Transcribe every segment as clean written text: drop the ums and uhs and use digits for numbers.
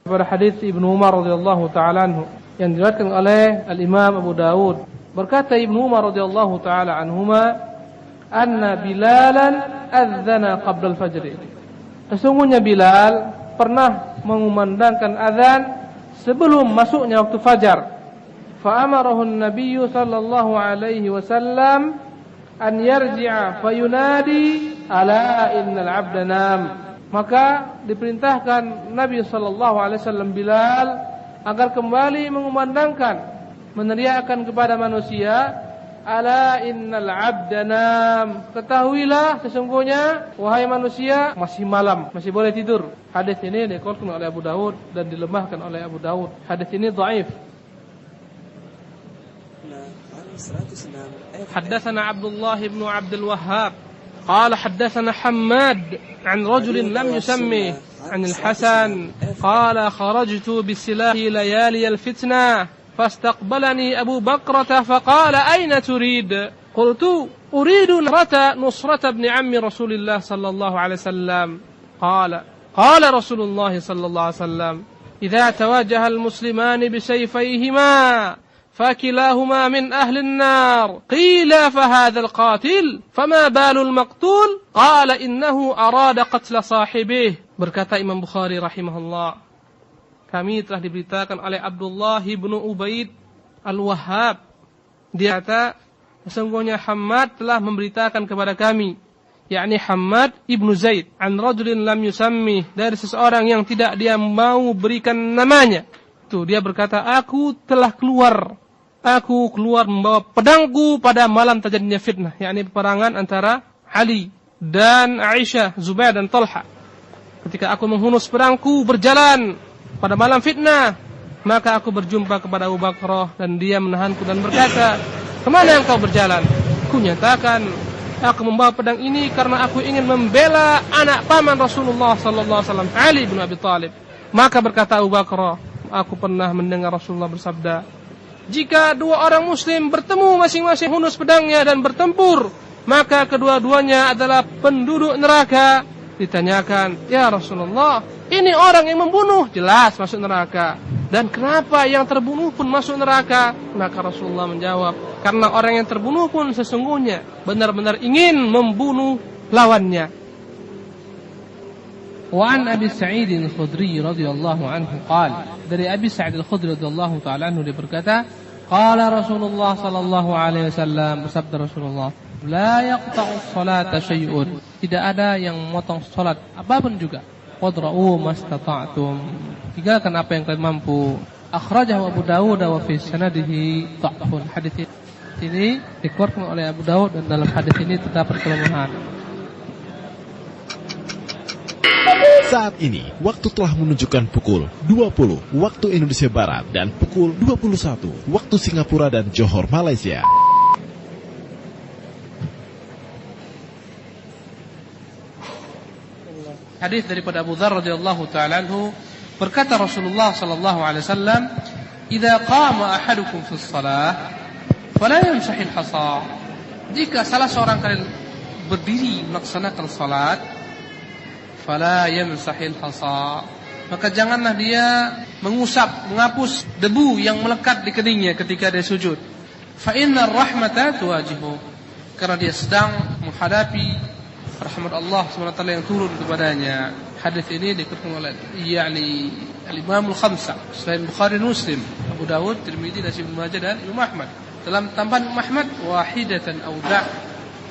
pada hadis Ibnu Umar radhiyallahu taala anhu yang diriwayatkan oleh Al-Imam Abu Dawud. Berkata Ibnu Umar radhiyallahu taala anhuma, "Anna Bilalan adzana qabla al-fajr." Sesungguhnya Bilal pernah mengumandangkan azan sebelum masuknya waktu fajar. Fa amarahu an-nabiy sallallahu alaihi wasallam an yarji'a fayunadi ala innal 'abda nam. Maka diperintahkan Nabi sallallahu alaihi wasallam Bilal agar kembali mengumandangkan, meneriakkan kepada manusia, ala innal 'abda nam. Ketahuilah sesungguhnya wahai manusia masih malam, masih boleh tidur. Hadis ini dikeluarkan oleh Abu Dawud dan dilemahkan oleh Abu Dawud. Hadis ini dhaif. حدثنا عبد الله بن عبد الوهاب قال حدثنا حماد عن رجل لم يسمه عن الحسن قال خرجت بالسلاح ليالي الفتنة فاستقبلني أبو بكرة فقال أين تريد؟ قلت أريد نصرة ابن عم رسول الله صلى الله عليه وسلم. قال رسول الله صلى الله عليه وسلم إذا تواجه المسلمان بسيفيهما فكلاهما من أهل النار. قيل فهذا القاتل فما بال المقتول؟ قال إنه أراد قتل صاحبه. Berkata Imam Bukhari rahimahullah, kami telah diberitakan oleh Abdullah bin Ubaid Al-Wahhab, dia kata sesungguhnya Hammad telah memberitakan kepada kami, yakni Hammad ibnu Zaid, an rajulin lam yusammi, dari seseorang yang tidak dia mau berikan namanya. Tuh dia berkata, aku keluar membawa pedangku pada malam terjadinya fitnah, yakni peperangan antara Ali dan Aisyah, Zubair dan Talha. Ketika aku menghunus pedangku berjalan pada malam fitnah, maka aku berjumpa kepada Abu Bakrah dan dia menahanku dan berkata, kemana engkau berjalan? Ku nyatakan, aku membawa pedang ini karena aku ingin membela anak paman Rasulullah sallallahu alaihi wasallam, Ali bin Abi Thalib. Maka berkata Abu Bakrah, aku pernah mendengar Rasulullah bersabda, jika dua orang muslim bertemu masing-masing hunus pedangnya dan bertempur, maka kedua-duanya adalah penduduk neraka. Ditanyakan, ya Rasulullah, ini orang yang membunuh jelas masuk neraka, dan kenapa yang terbunuh pun masuk neraka? Maka Rasulullah menjawab, karena orang yang terbunuh pun sesungguhnya benar-benar ingin membunuh lawannya. Wa an Abi Sa'id Al-Khudri radhiyallahu anhu qala, dari Abi Sa'id Al-Khudri radhiyallahu ta'ala anhu dia berkata, qala Rasulullah sallallahu alaihi wasallam, bersabda Rasulullah, la yaqta'u sholata syai'un, tidak ada yang memotong salat apapun juga. Qadra'u mastata'tum, tinggalkan apa yang kalian mampu. Akhrajahu Abu Dawud wa fi sanadihi dha'fun. Hadis ini dikeluarkan oleh Abu Dawud dan dalam hadis ini terdapat kelemahan. Saat ini, waktu telah menunjukkan pukul 20 waktu Indonesia Barat dan pukul 21 waktu Singapura dan Johor, Malaysia. Hadis daripada Abu Dzar radhiyallahu ta'ala anhu, berkata Rasulullah sallallahu alaihi wasallam, "Idza qama ahadukum fi shalah, fala yamsahil hasa." Jika salah seorang kalian berdiri melaksanakan salat, fala yamsahil hasa, maka janganlah dia mengusap, menghapus debu yang melekat di keningnya ketika dia sujud. Fa innar rahmata tuwajihu, karena dia sedang menghadapi rahmat Allah SWT yang turun kepadanya. Hadis ini dikutip oleh yakni al-Imam al-Khamsah, selain Bukhari, Muslim, Abu Dawud, Tirmidzi, Ibnu Majah dan Imam Ahmad. Dalam tambahan Imam Ahmad, wahidatan aw da',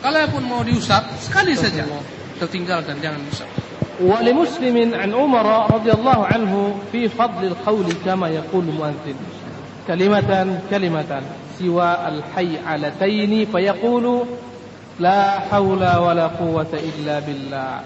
kalaupun mau diusap sekali saja, tertinggalkan, jangan usap. Wa li Muslimin an Umar radhiyallahu anhu fi fadl al-qawl kama yaqul muadzin, kalimatan siwa al-hayy 'alataini fa yaqulu la haula wala quwwata illa billah.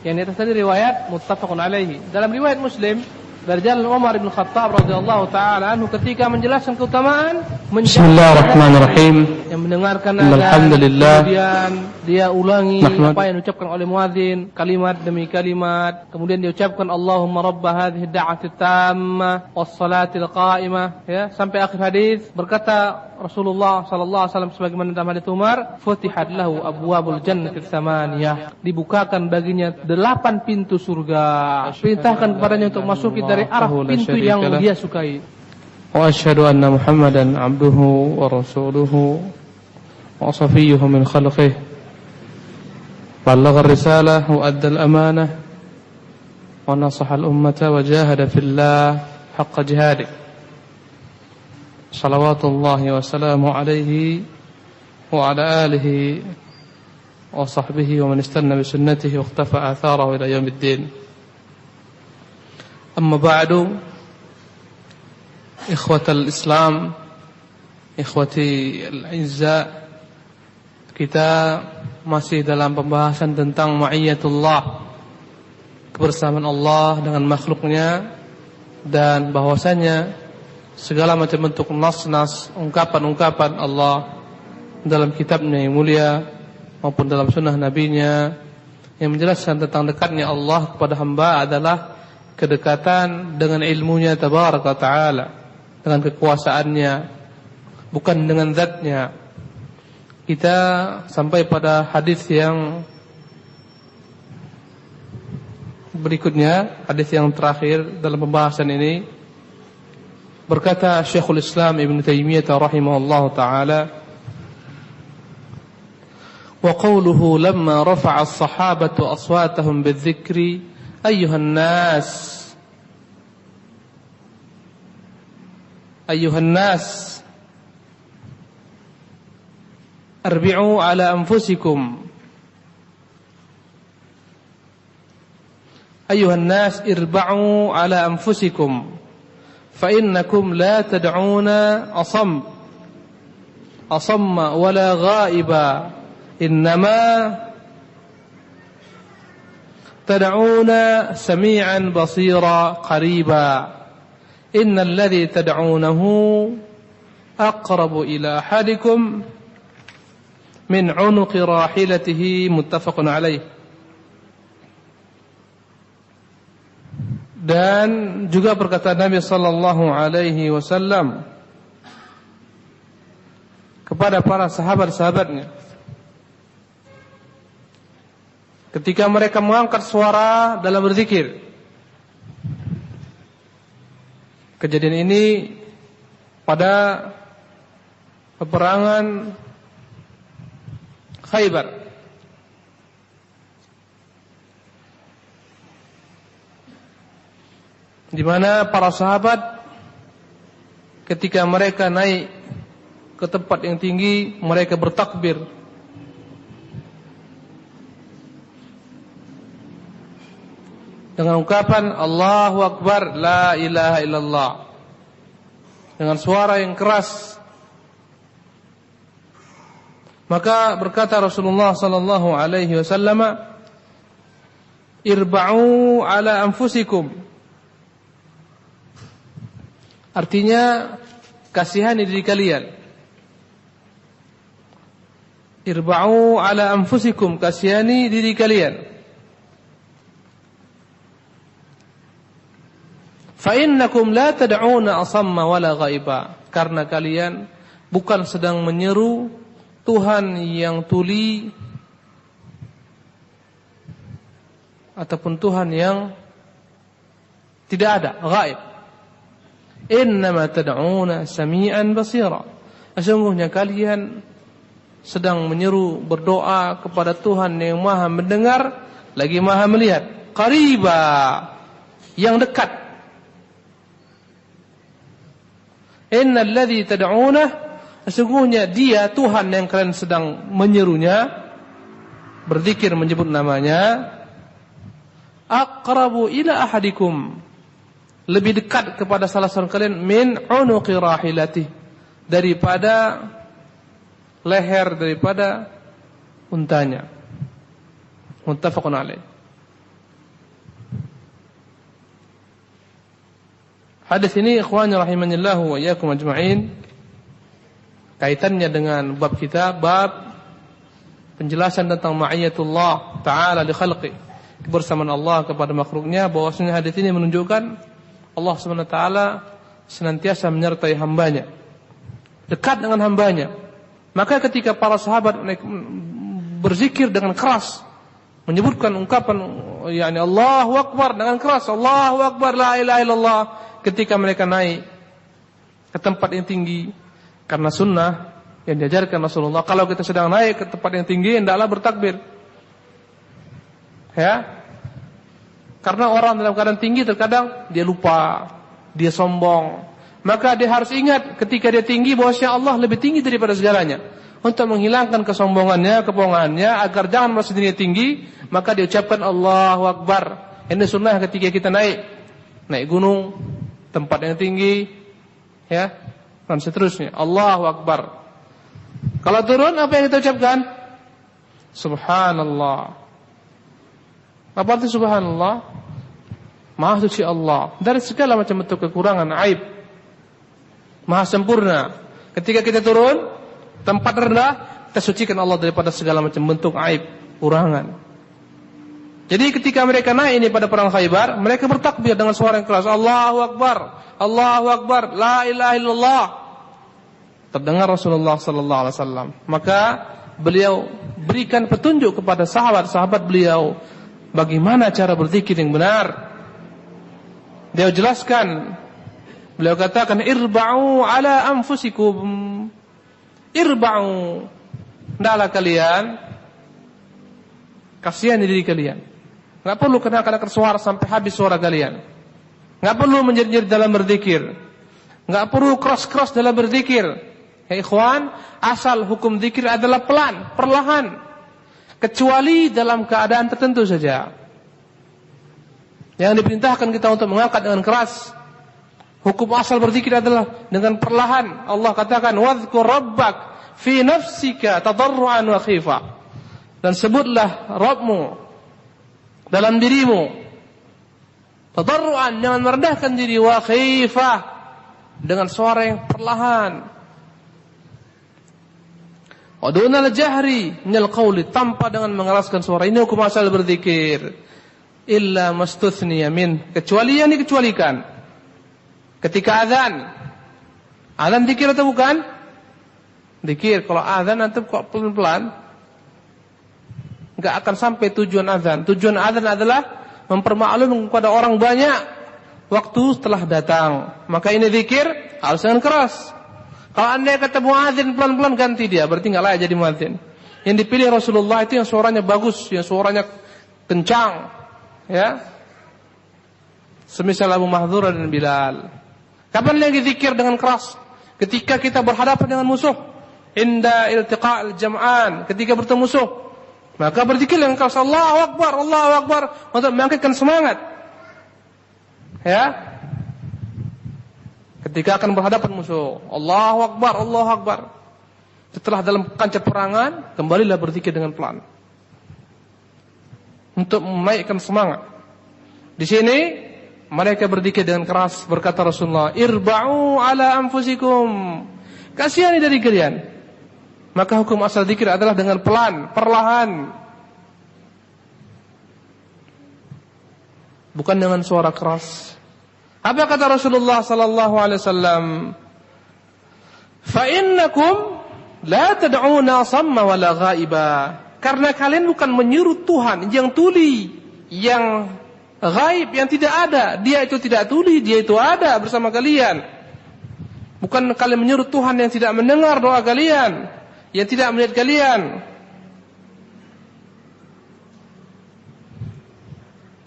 Yang atas tadi riwayat muttafaqun alaihi. Dalam riwayat Muslim dari jalan Umar bin Khattab radhiyallahu taala anhu ketika menjelaskan keutamaan Bismillahirrahmanirrahim, yang mendengarkan alhamdulillah, kemudian dia ulangi apa yang diucapkan oleh muadzin kalimat demi kalimat, kemudian dia ucapkan Allahumma rabb hadhihi ad-da'wati at-tammah was-salatil qa'imah, ya, sampai akhir hadis. Berkata Rasulullah sallallahu alaihi wasallam sebagaimana dalam hadis Umar, futihat lahu abwabul jannati tsamaniyah, dibukakan baginya 8 pintu surga. Perintahkan kepadanya untuk masuk dari arah pintu yang dia sukai. Wa asyhadu anna Muhammadan abduhu wa rasuluhu wa safiyyuhu min khalqihi ballagha ar-risalah wa adda al-amanah wa nasaha al-ummata wa jahada fillah haqqa jihadih. Salawatullahi wa salamu alaihi wa ala alihi wa sahbihi wa man istanna bi sunnatihi wa ikhtafa atharahu ila yaumiddin. Amma ba'du, ikhwatal Islam, ikhwati al-izza, kita masih dalam pembahasan tentang ma'iyatullah, kebersamaan Allah dengan makhluknya, dan bahwasanya segala macam bentuk nas-nas, ungkapan-ungkapan Allah dalam kitabnya yang mulia maupun dalam sunnah nabinya yang menjelaskan tentang dekatnya Allah kepada hamba adalah kedekatan dengan ilmunya tabaraka ta'ala, dengan kekuasaannya, bukan dengan zatnya. Kita sampai pada hadis yang berikutnya, hadis yang terakhir dalam pembahasan ini. Berkata Syekhul Islam Ibn Taimiyah rahimahullah ta'ala, wa qawluhu lamma rafa'a as-sahabatu aswatahum bidzikri ayyuhan nas arbi'u ala anfusikum ayyuhan nas irba'u ala anfusikum fa innakum la tad'una asamma wala ghaiba innama tad'una sami'an basira qariba innal ladzi tad'unahu aqrabu ila ahadikum min 'unuqi rahilatihi muttafaqun alaih. Dan juga perkataan Nabi sallallahu alaihi wasallam kepada para sahabat-sahabatnya ketika mereka mengangkat suara dalam berzikir. Kejadian ini pada peperangan Khaybar. Di mana para sahabat ketika mereka naik ke tempat yang tinggi, mereka bertakbir dengan ungkapan Allahu Akbar, la ilaha illallah, dengan suara yang keras. Maka berkata Rasulullah sallallahu alaihi wasallam, irba'u ala anfusikum, artinya kasihani diri kalian. Irba'u ala anfusikum, kasihani diri kalian. Fa innakum la tad'una asamma wala ghaiba, karena kalian bukan sedang menyeru Tuhan yang tuli ataupun Tuhan yang tidak ada, ghaib. Innama tad'una sami'an basira, sesungguhnya kalian sedang menyeru berdoa kepada Tuhan yang maha mendengar lagi maha melihat, qariba, yang dekat. Innal ladzi tad'una, sesungguhnya dia Tuhan yang kalian sedang menyerunya, berzikir menyebut namanya, aqrabu ila ahadikum, lebih dekat kepada salah seorang kalian, min unuqi rahilati, daripada leher, daripada untanya. Muttafaqun alaih. Hadis ini ikhwani rahimanillahu wa iyyakum ajma'in, kaitannya dengan bab kita, bab penjelasan tentang ma'iyatullah ta'ala li khalqi, kebersamaan Allah kepada makhluknya. Bahwasanya hadis ini menunjukkan Allah Subhanahu wa taala senantiasa menyertai hambanya, dekat dengan hambanya. Maka ketika para sahabat berzikir dengan keras menyebutkan ungkapan yakni Allahu Akbar dengan keras, Allahu Akbar la ilaha illallah ketika mereka naik ke tempat yang tinggi. Karena sunnah yang diajarkan Rasulullah, kalau kita sedang naik ke tempat yang tinggi hendaklah bertakbir. Ya. Karena orang dalam keadaan tinggi terkadang dia lupa, dia sombong. Maka dia harus ingat ketika dia tinggi bahwasanya Allah lebih tinggi daripada segalanya. Untuk menghilangkan kesombongannya, kepongangannya, agar jangan merasa dirinya tinggi, maka diucapkan Allahu Akbar. Ini sunnah ketika kita naik gunung, tempat yang tinggi, ya, dan seterusnya. Allahu Akbar. Kalau turun, apa yang kita ucapkan? Subhanallah. Apa arti Subhanallah? Maha suci Allah dari segala macam bentuk kekurangan, aib. Maha sempurna. Ketika kita turun tempat rendah, kita sucikan Allah daripada segala macam bentuk aib, kurangan. Jadi ketika mereka naik ini pada perang Khaybar, mereka bertakbir dengan suara yang keras, Allahu Akbar, Allahu Akbar, la ilaha illallah. Terdengar Rasulullah sallallahu alaihi wasallam. Maka beliau berikan petunjuk kepada sahabat-sahabat beliau bagaimana cara berzikir yang benar. Dia jelaskan, beliau katakan irba'u ala anfusikum. Irba'u, hendaklah kalian kasihani diri kalian. Enggak perlu kenakan suara sampai habis suara kalian. Enggak perlu menjerit-jerit dalam berzikir. Enggak perlu keras-keras dalam berzikir. Ya ikhwan, asal hukum zikir adalah pelan, perlahan. Kecuali dalam keadaan tertentu saja. Yang diperintahkan kita untuk mengangkat dengan keras. Hukum asal berzikir adalah dengan perlahan. Allah katakan, "Wadhkur rabbak fi nafsika tadarruan wa khifa." Dan sebutlah Rabbmu dalam dirimu. Tadarruan, jangan merendahkan diri, wa khifah, dengan suara yang perlahan. Wa dunal jahri minal qawli, tanpa dengan mengeraskan suara. Ini hukum asal berzikir. Illa mastuthniya min, kecuali yang dikecualikan. Ketika azan zikir atau bukan? Zikir. Kalau azan nanti kok pelan-pelan, enggak akan sampai tujuan azan. Tujuan azan adalah mempermaklumkan kepada orang banyak waktu telah datang. Maka ini zikir harus dengan keras. Kalau anda kata muadzin pelan-pelan, ganti dia, berarti enggak layak jadi muadzin. Yang dipilih Rasulullah itu yang suaranya bagus, yang suaranya kencang, ya. Semisal Abu Mahdzura dan Bilal. Kapan lagi zikir dengan keras? Ketika kita berhadapan dengan musuh. Inda iltiqa'il jam'an, ketika bertemu musuh. Maka berzikir dengan keras, Allahu Akbar, Allahu Akbar, untuk membangkitkan semangat. Ya. Ketika akan berhadapan musuh, Allahu Akbar, Allahu Akbar. Setelah dalam kancah perangan, kembalilah berzikir dengan pelan. Untuk menaikkan semangat. Di sini mereka berzikir dengan keras, berkata Rasulullah, irba'u ala anfusikum, kasihani dari kalian. Maka hukum asal zikir adalah dengan pelan, perlahan, bukan dengan suara keras. Apa kata Rasulullah sallallahu alaihi wasallam? Fa innakum la tad'una samma wala ghaiba. Karena kalian bukan menyuruh Tuhan yang tuli, yang ghaib, yang tidak ada. Dia itu tidak tuli, dia itu ada bersama kalian. Bukan kalian menyuruh Tuhan yang tidak mendengar doa kalian, yang tidak melihat kalian.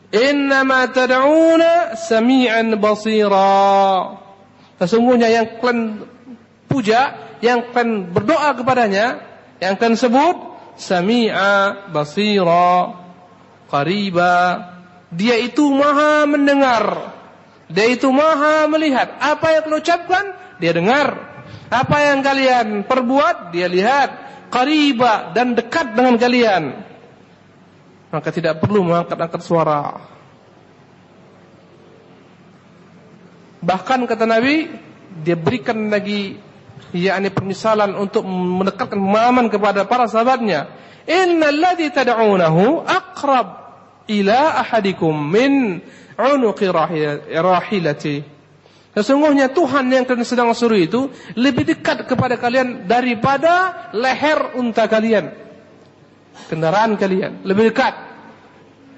Innama tad'una sami'an basira. Sesungguhnya yang kalian puja, yang kalian berdoa kepadanya, yang kalian sebut sami'a basira qariba. Dia itu maha mendengar, dia itu maha melihat. Apa yang kalian ucapkan, dia dengar. Apa yang kalian perbuat, dia lihat. Qariba, dan dekat dengan kalian. Maka tidak perlu mengangkat-angkat suara. Bahkan kata Nabi, dia berikan lagi yakni permisalan untuk mendekatkan pemahaman kepada para sahabatnya. Innal ladzi tad'unahu aqrab ila ahadikum min 'unuqi rahilati. Sesungguhnya Tuhan yang kalian sedang suruh itu lebih dekat kepada kalian daripada leher unta kalian, kendaraan kalian, lebih dekat.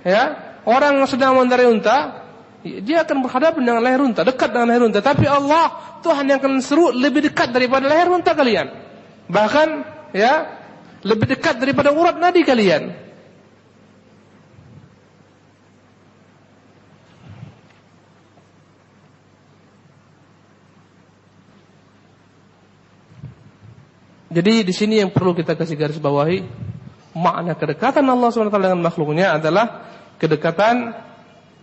ya, orang yang sedang mengendarai unta, dia akan berhadapan dengan leher unta, dekat dengan leher unta. Tapi Allah, Tuhan yang akan seru lebih dekat daripada leher unta kalian. Bahkan, ya, lebih dekat daripada urat nadi kalian. Jadi di sini yang perlu kita kasih garis bawahi, makna kedekatan Allah SWT dengan makhluknya adalah kedekatan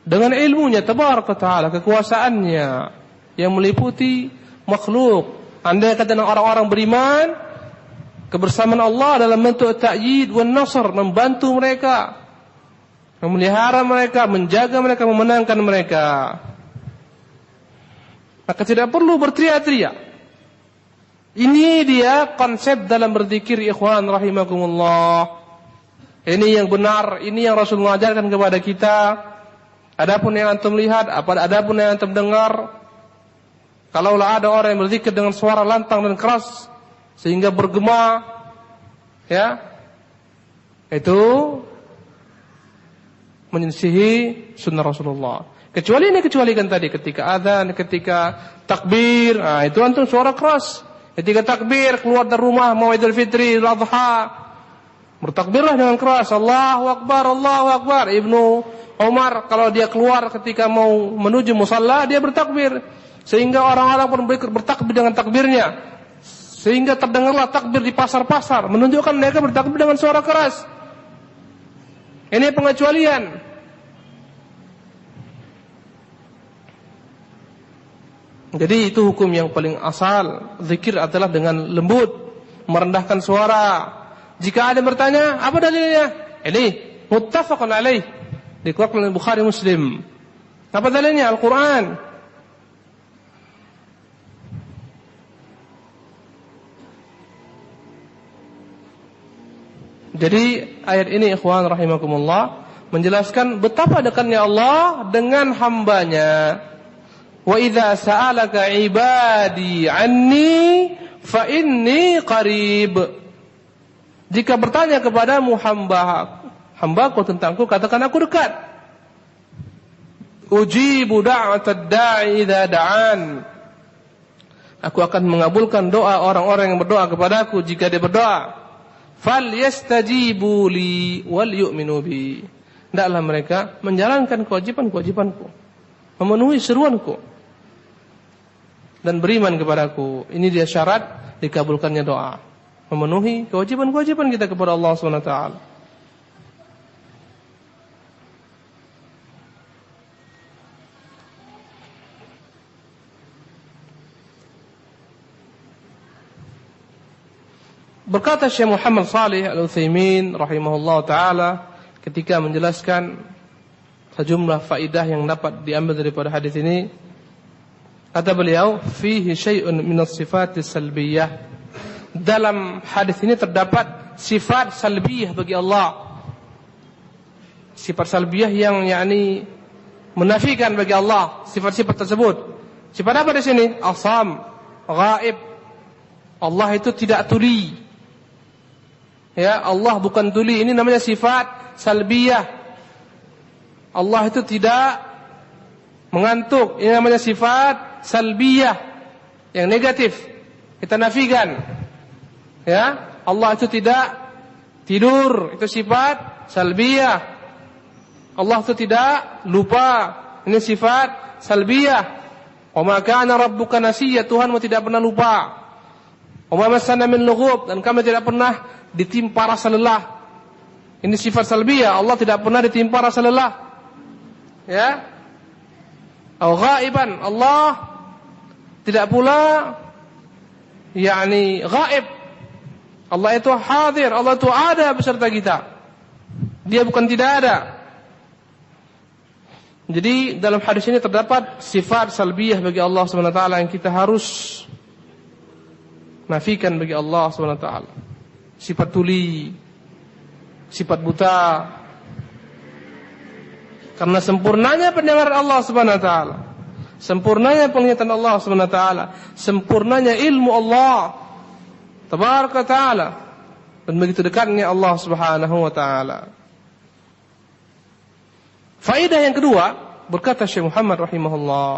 dengan ilmunya tabaraka ta'ala, kekuasaannya yang meliputi makhluk. Andai kata orang-orang beriman, kebersamaan Allah dalam bentuk ta'yid wan nasr, membantu mereka, memelihara mereka, menjaga mereka, memenangkan mereka. Maka tidak perlu berteriak-teriak. Ini dia konsep dalam berzikir, ikhwan rahimakumullah. Ini yang benar, ini yang Rasul mengajarkan kepada kita. Adapun yang antum lihat, adapun yang antum dengar, kalaulah ada orang yang berzikir dengan suara lantang dan keras sehingga bergema, ya, itu menyelisihi sunnah Rasulullah. Kecuali kan tadi ketika adzan, ketika takbir, itu antum suara keras. Ketika takbir keluar dari rumah mau Idul Fitri, Idul Adha, bertakbirlah dengan keras, Allahu Akbar, Allahu Akbar. Ibnu Umar kalau dia keluar ketika mau menuju musalla, dia bertakbir sehingga orang-orang pun bertakbir dengan takbirnya, sehingga terdengarlah takbir di pasar-pasar, menunjukkan mereka bertakbir dengan suara keras. Ini pengecualian. Jadi itu hukum yang paling asal. Zikir adalah dengan lembut, merendahkan suara. Jika ada yang bertanya, apa dalilnya? Ini muttafaqun alaih, dikeluarkan oleh Bukhari Muslim. Apa dalilnya? Al-Quran. Jadi ayat ini ikhwan rahimakumullah menjelaskan betapa dekatnya Allah dengan hambanya. Wa idza sa'alaka 'ibadi 'anni fa inni qarib. Jika bertanya kepadamu hambaku tentangku, katakan aku dekat. Ujibu da'watad da'i idza da'an. Aku akan mengabulkan doa orang-orang yang berdoa kepadaku jika dia berdoa. Falyastajibu li wal yu'minu bi. Hendaklah mereka menjalankan kewajiban-kewajibanku, memenuhi seruanku, dan beriman kepadaku. Ini dia syarat dikabulkannya doa, memenuhi kewajiban-kewajiban kita kepada Allah SWT. Berkata Syekh Muhammad Shalih Al-Utsaimin rahimahullah ta'ala ketika menjelaskan sejumlah faidah yang dapat diambil daripada hadis ini, kata beliau, fihi syai'un minas sifatis salbiyah. Dalam hadis ini terdapat sifat salbiyah bagi Allah. Sifat salbiyah yang yakni menafikan bagi Allah sifat-sifat tersebut. Sifat apa di sini? Asam, ghaib. Allah itu tidak tuli. Ya, Allah bukan tuli. Ini namanya sifat salbiyah. Allah itu tidak mengantuk. Ini namanya sifat salbiyah yang negatif. Kita nafikan. Ya, Allah itu tidak tidur. Itu sifat salbiyah. Allah itu tidak lupa. Ini sifat salbiyah. Wa ma kana rabbuka nasiyya. Tuhanmu tidak pernah lupa. Wa ma massana min lughub. Dan kami tidak pernah ditimpa rasa lelah. Ini sifat salbiyah. Allah tidak pernah ditimpa rasa lelah. Ya. Atau ghaiban. Allah tidak pula yakni ghaib. Allah itu hadir. Allah itu ada beserta kita. Dia bukan tidak ada. Jadi dalam hadis ini terdapat sifat salbiyah bagi Allah SWT yang kita harus nafikan bagi Allah SWT. Sifat tuli, sifat buta. Karena sempurnanya pendengaran Allah SWT, sempurnanya penglihatan Allah SWT, sempurnanya ilmu Allah tabaraka ta'ala, dan begitu dekatnya Allah Subhanahu wa ta'ala. Faedah yang kedua, berkata Syekh Muhammad rahimahullah,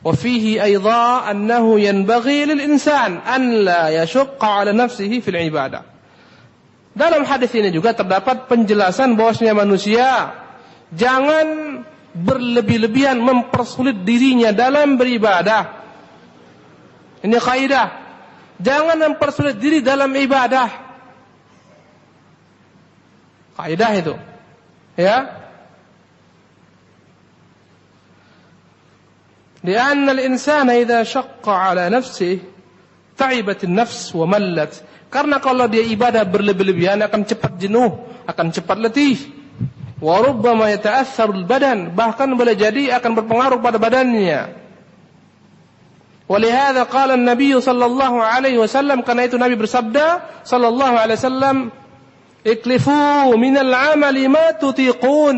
wa fihi aidha annahu yanbaghi lil insan an la yashqa 'ala nafsihi fil ibadah. Dalam hadis ini juga terdapat penjelasan bahwasanya manusia jangan berlebih-lebihan mempersulit dirinya dalam beribadah. Ini kaidah. Jangan mempersulit diri dalam ibadah. Kaidah itu. Ya. Lianna al-insana idza syaqqa 'ala nafsihi ta'ibat an-nafs wa mallat. Karena kalau dia ibadah berlebih-lebihan akan cepat jenuh, akan cepat letih. Wa rubbama yata'athsaru al-badan, bahkan boleh jadi akan berpengaruh pada badannya. Walihada qala an-nabiy sallallahu alaihi wasallam, karena itu Nabi bersabda sallallahu alaihi wasallam, iklifu minal amali ma tutiqun.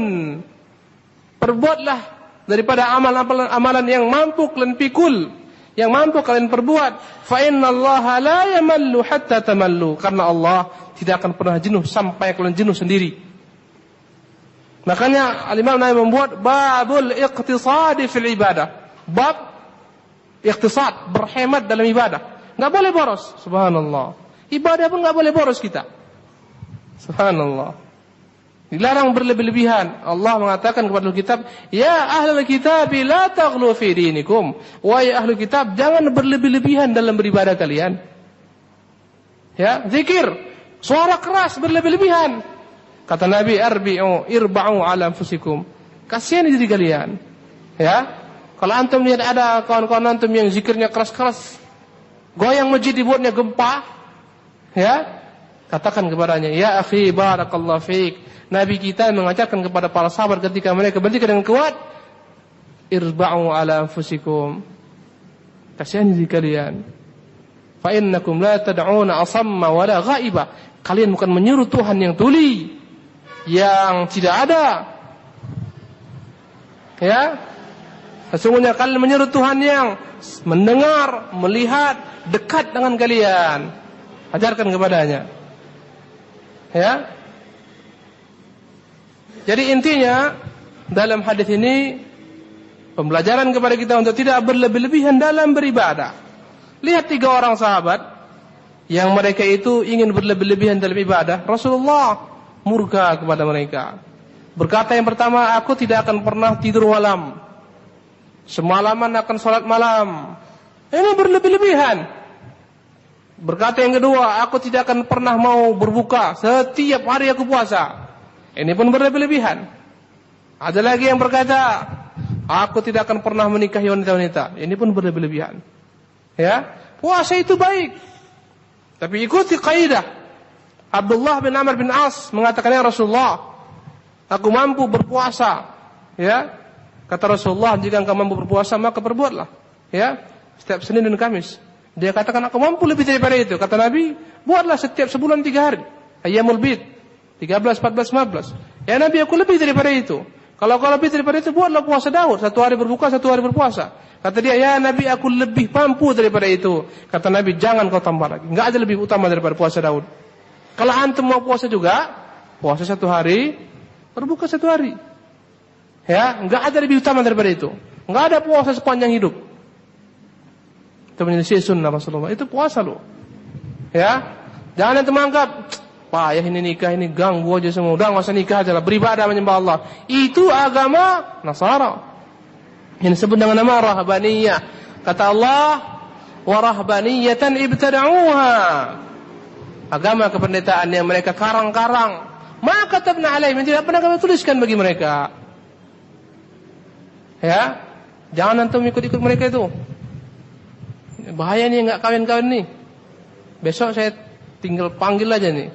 Perbuatlah daripada amalan yang mampu kalian pikul, yang mampu kalian perbuat. Fa innallaha la yamallu hatta tamallu, karena Allah tidak akan pernah jenuh sampai kalian jenuh sendiri. Makanya Al-Imam Nawawi membuat babul iqtisadi fil ibadah, bab iqtisad, berhemat dalam ibadah. Enggak boleh boros, subhanallah. Ibadah pun enggak boleh boros kita. Subhanallah. Dilarang berlebih-lebihan. Allah mengatakan kepada ahli kitab, ya ahlul kitab la taghlu fi dinikum. Wahai ahli kitab, jangan berlebih-lebihan dalam beribadah kalian. Ya, zikir, suara keras berlebih-lebihan. Kata Nabi, irba'u ala anfusikum. Kasihan diri kalian. Ya. Kalau antum lihat ada kawan-kawan antum yang zikirnya keras-keras, goyang masjid dibuatnya gempa, ya, katakan kepadanya, ya akhi barakallahu fiik. Nabi kita mengajarkan kepada para sahabat ketika mereka berdiri dengan kuat, irba'u ala anfusikum. Kasihan diri kalian. Fa innakum la tad'una asamma wala ghaiba. Kalian bukan menyuruh Tuhan yang tuli, yang tidak ada. Ya. Sesungguhnya kalian menyuruh Tuhan yang mendengar, melihat, dekat dengan kalian. Ajarkan kepadanya. Ya. Jadi intinya dalam hadis ini pembelajaran kepada kita untuk tidak berlebih-lebihan dalam beribadah. Lihat 3 orang sahabat yang mereka itu ingin berlebih-lebihan dalam ibadah. Rasulullah murka kepada mereka. Berkata yang pertama, aku tidak akan pernah tidur malam. Semalaman akan salat malam. Ini berlebih-lebihan. Berkata yang kedua, aku tidak akan pernah mau berbuka. Setiap hari aku puasa. Ini pun berlebih-lebihan. Ada lagi yang berkata, aku tidak akan pernah menikahi wanita-wanita. Ini pun berlebih-lebihan. Ya, puasa itu baik. Tapi ikuti kaidah. Abdullah bin Amr bin As mengatakan, ya Rasulullah, aku mampu berpuasa. Ya. Kata Rasulullah, jika engkau mampu berpuasa maka perbuatlah, ya, setiap Senin dan Kamis. Dia katakan, aku mampu lebih daripada itu. Kata Nabi, buatlah setiap sebulan 3 hari. Ayyamul bid, 13, 14, 15. Ya Nabi, aku lebih daripada itu. Kalau kau lebih daripada itu, buatlah puasa Daud, 1 hari berbuka, 1 hari berpuasa. Kata dia, ya Nabi, aku lebih mampu daripada itu. Kata Nabi, jangan kau tambah lagi. Enggak ada lebih utama daripada puasa Daud. Kalau antum mau puasa juga, puasa 1 hari, berbuka 1 hari. Ya, enggak ada lebih utama daripada itu. Enggak ada puasa sepanjang hidup. Itu menjadi sunnah Rasulullah. Itu puasa loh. Ya, jangan antum anggap, payah ini nikah, ini ganggu aja semua. Udah enggak usah nikah aja lah, beribadah menyembah Allah. Itu agama Nasara. Yang disebut dengan nama rahbaniyah. Kata Allah, wa rahbaniyatan ibtada'uha. Agama kependetaan yang mereka karang-karang. Ma katabna alaihim, tidak pernah kami tuliskan bagi mereka. Ya, jangan antum ikut-ikut mereka itu. Bahaya nih, enggak kawin-kawin nih. Besok saya tinggal panggil aja nih.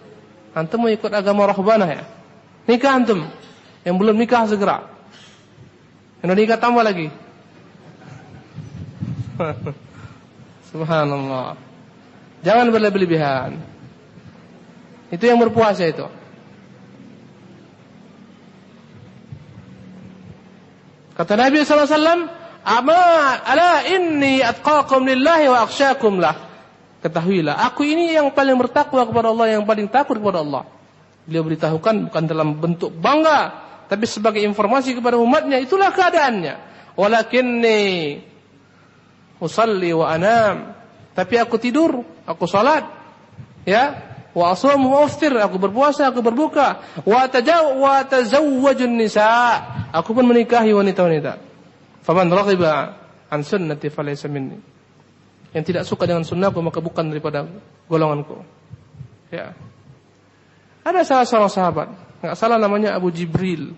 Antum mau ikut agama rahbanah ya? Nikah antum. Yang belum nikah segera. Yang udah nikah tambah lagi. Subhanallah. Jangan berlebih-lebihan. Itu yang berpuasa itu. Kata Nabi SAW, ala inni atqakum lillahi wa akhsyakum lah. Ketahuilah, aku ini yang paling bertakwa kepada Allah, yang paling takut kepada Allah. Beliau beritahukan bukan dalam bentuk bangga, tapi sebagai informasi kepada umatnya, itulah keadaannya. Walakinni usalli wa anam, tapi aku tidur, aku salat, ya, wa asum wa aftir, aku berpuasa, aku berbuka, wa tazawwajun nisa, aku pun menikahi wanita-wanita. Faman raghiba an sunnati falaysa minni, yang tidak suka dengan sunnahku maka bukan daripada golonganku. Ya. Ada salah seorang sahabat, enggak salah namanya Abu Jibril.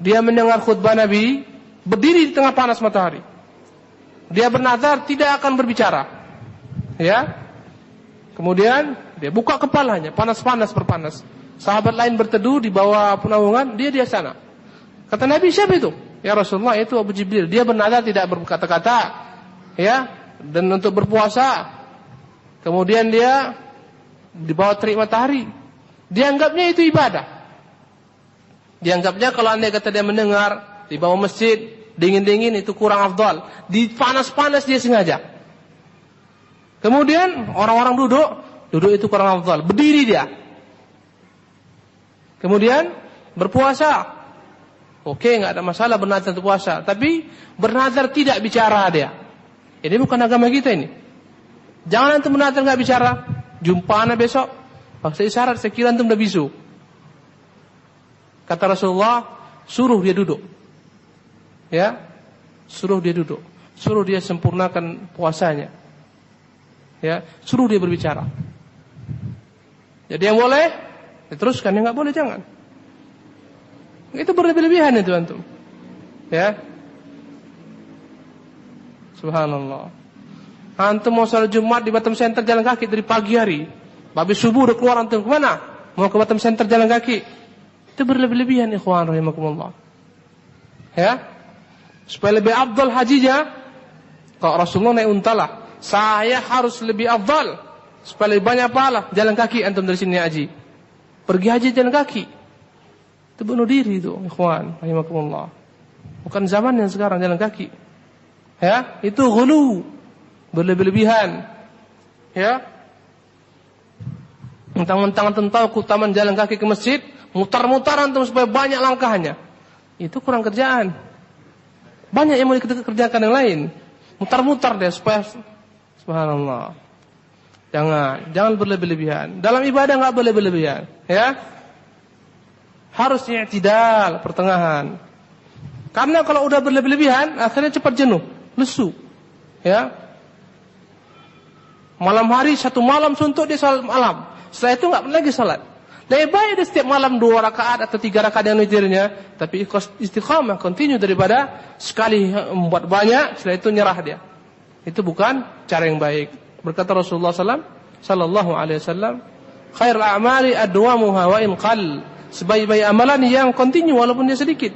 Dia mendengar khutbah Nabi, berdiri di tengah panas matahari. Dia bernazar tidak akan berbicara. Ya. Kemudian dia buka kepalanya, panas-panas berpanas. Sahabat lain berteduh di bawah naungan, dia di sana. Kata Nabi, siapa itu? Ya Rasulullah, itu Abu Jibril. Dia bernazar tidak berkata-kata, ya, dan untuk berpuasa. Kemudian dia di bawah terik matahari. Dianggapnya itu ibadah. Dianggapnya kalau andai kata dia mendengar di bawah masjid, dingin-dingin, itu kurang afdal. Di panas-panas dia sengaja. Kemudian orang-orang duduk itu kurang afdal. Berdiri dia. Kemudian berpuasa. Oke, enggak ada masalah bernazar untuk puasa, tapi bernazar tidak bicara dia. Ini bukan agama kita ini. Jangan antum bernazar enggak bicara. Jumpa anak besok. Paksa isyarat, saya kira antum udah bisu. Kata Rasulullah, suruh dia duduk. Ya, suruh dia duduk. Suruh dia sempurnakan puasanya. Ya, suruh dia berbicara. Jadi yang boleh diteruskan, yang nggak boleh jangan. Itu berlebih-lebihan itu antum. Ya. Subhanallah. Antum mau salat Jumat di Batam Center jalan kaki dari pagi hari. Habis subuh udah keluar antum kemana? Mau ke Batam Center jalan kaki. Itu berlebih-lebihan ikhwan rahimakumullah. Ya. Supaya lebih afdal hajinya, kalau Rasulullah naik untalah, saya harus lebih afdal supaya lebih banyak pahala. Jalan kaki antum dari sini haji. Pergi haji jalan kaki. Itu bunuh diri itu, ikhwan rahimakumullah. Bukan zaman yang sekarang jalan kaki. Ya, itu ghulu, berlebih-lebihan. Ya. Mentang-mentang antum tahu keutamaan jalan kaki ke masjid, mutar-mutar antum supaya banyak langkahnya. Itu kurang kerjaan. Banyak yang mau dikerjakan yang lain. Mutar-mutar deh supaya, subhanallah. Jangan berlebih-lebihan. Dalam ibadah enggak boleh berlebihan, ya. Harus i'tidal, pertengahan. Karena kalau udah berlebih-lebihan, akhirnya cepat jenuh, lesu. Ya. Malam hari satu malam suntuk dia salat malam. Setelah itu enggak lagi salat. Lebih baik dia setiap malam 2 rakaat atau 3 rakaat yang witirnya, tapi istiqamah, continue daripada sekali membuat banyak, setelah itu nyerah dia. Itu bukan cara yang baik. Berkata Rasulullah sallallahu alaihi wasallam, khairul a'mali adwamuha wa in qall. Sebaik-baik amalan yang continue walaupun dia sedikit.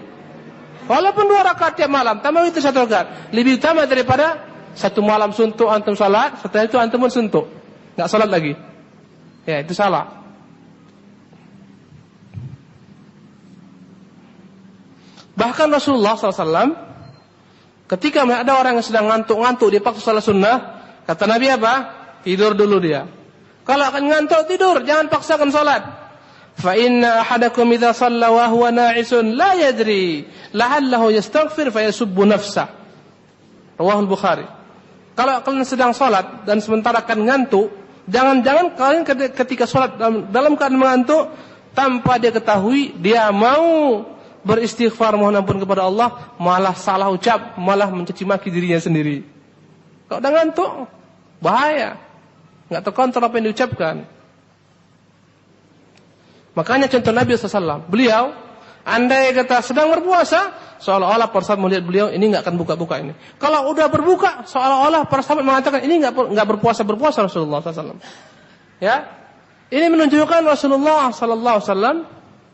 Walaupun 2 rakaat tiap malam, tambah itu 1 rakaat, lebih utama daripada satu malam suntuk antum salat, setelah itu antum pun suntuk, enggak salat lagi. Ya, itu salah. Bahkan Rasulullah SAW, ketika ada orang yang sedang ngantuk-ngantuk, dia paksa salat sunnah, kata Nabi apa? Tidur dulu dia. Kalau akan ngantuk, tidur, jangan paksakan salat. Fa inna ahadakum idza shalla wa huwa na'isun la yadri la'allahu yastaghfir fa yasubbu nafsah. Rawahul Bukhari. Kalau kalian sedang salat dan sementara akan ngantuk, jangan-jangan kalian ketika salat dalam keadaan mengantuk tanpa dia ketahui dia mau beristighfar mohon ampun kepada Allah, malah salah ucap, malah mencaci maki dirinya sendiri. Kalau udah ngantuk, bahaya. Enggak terkontrol apa yang diucapkan. Makanya contoh Nabi SAW, beliau andai kata sedang berpuasa, seolah-olah para sahabat melihat beliau ini enggak akan buka-buka ini. Kalau udah berbuka, seolah-olah para sahabat mengatakan ini enggak berpuasa Rasulullah SAW. Ya, ini menunjukkan Rasulullah SAW,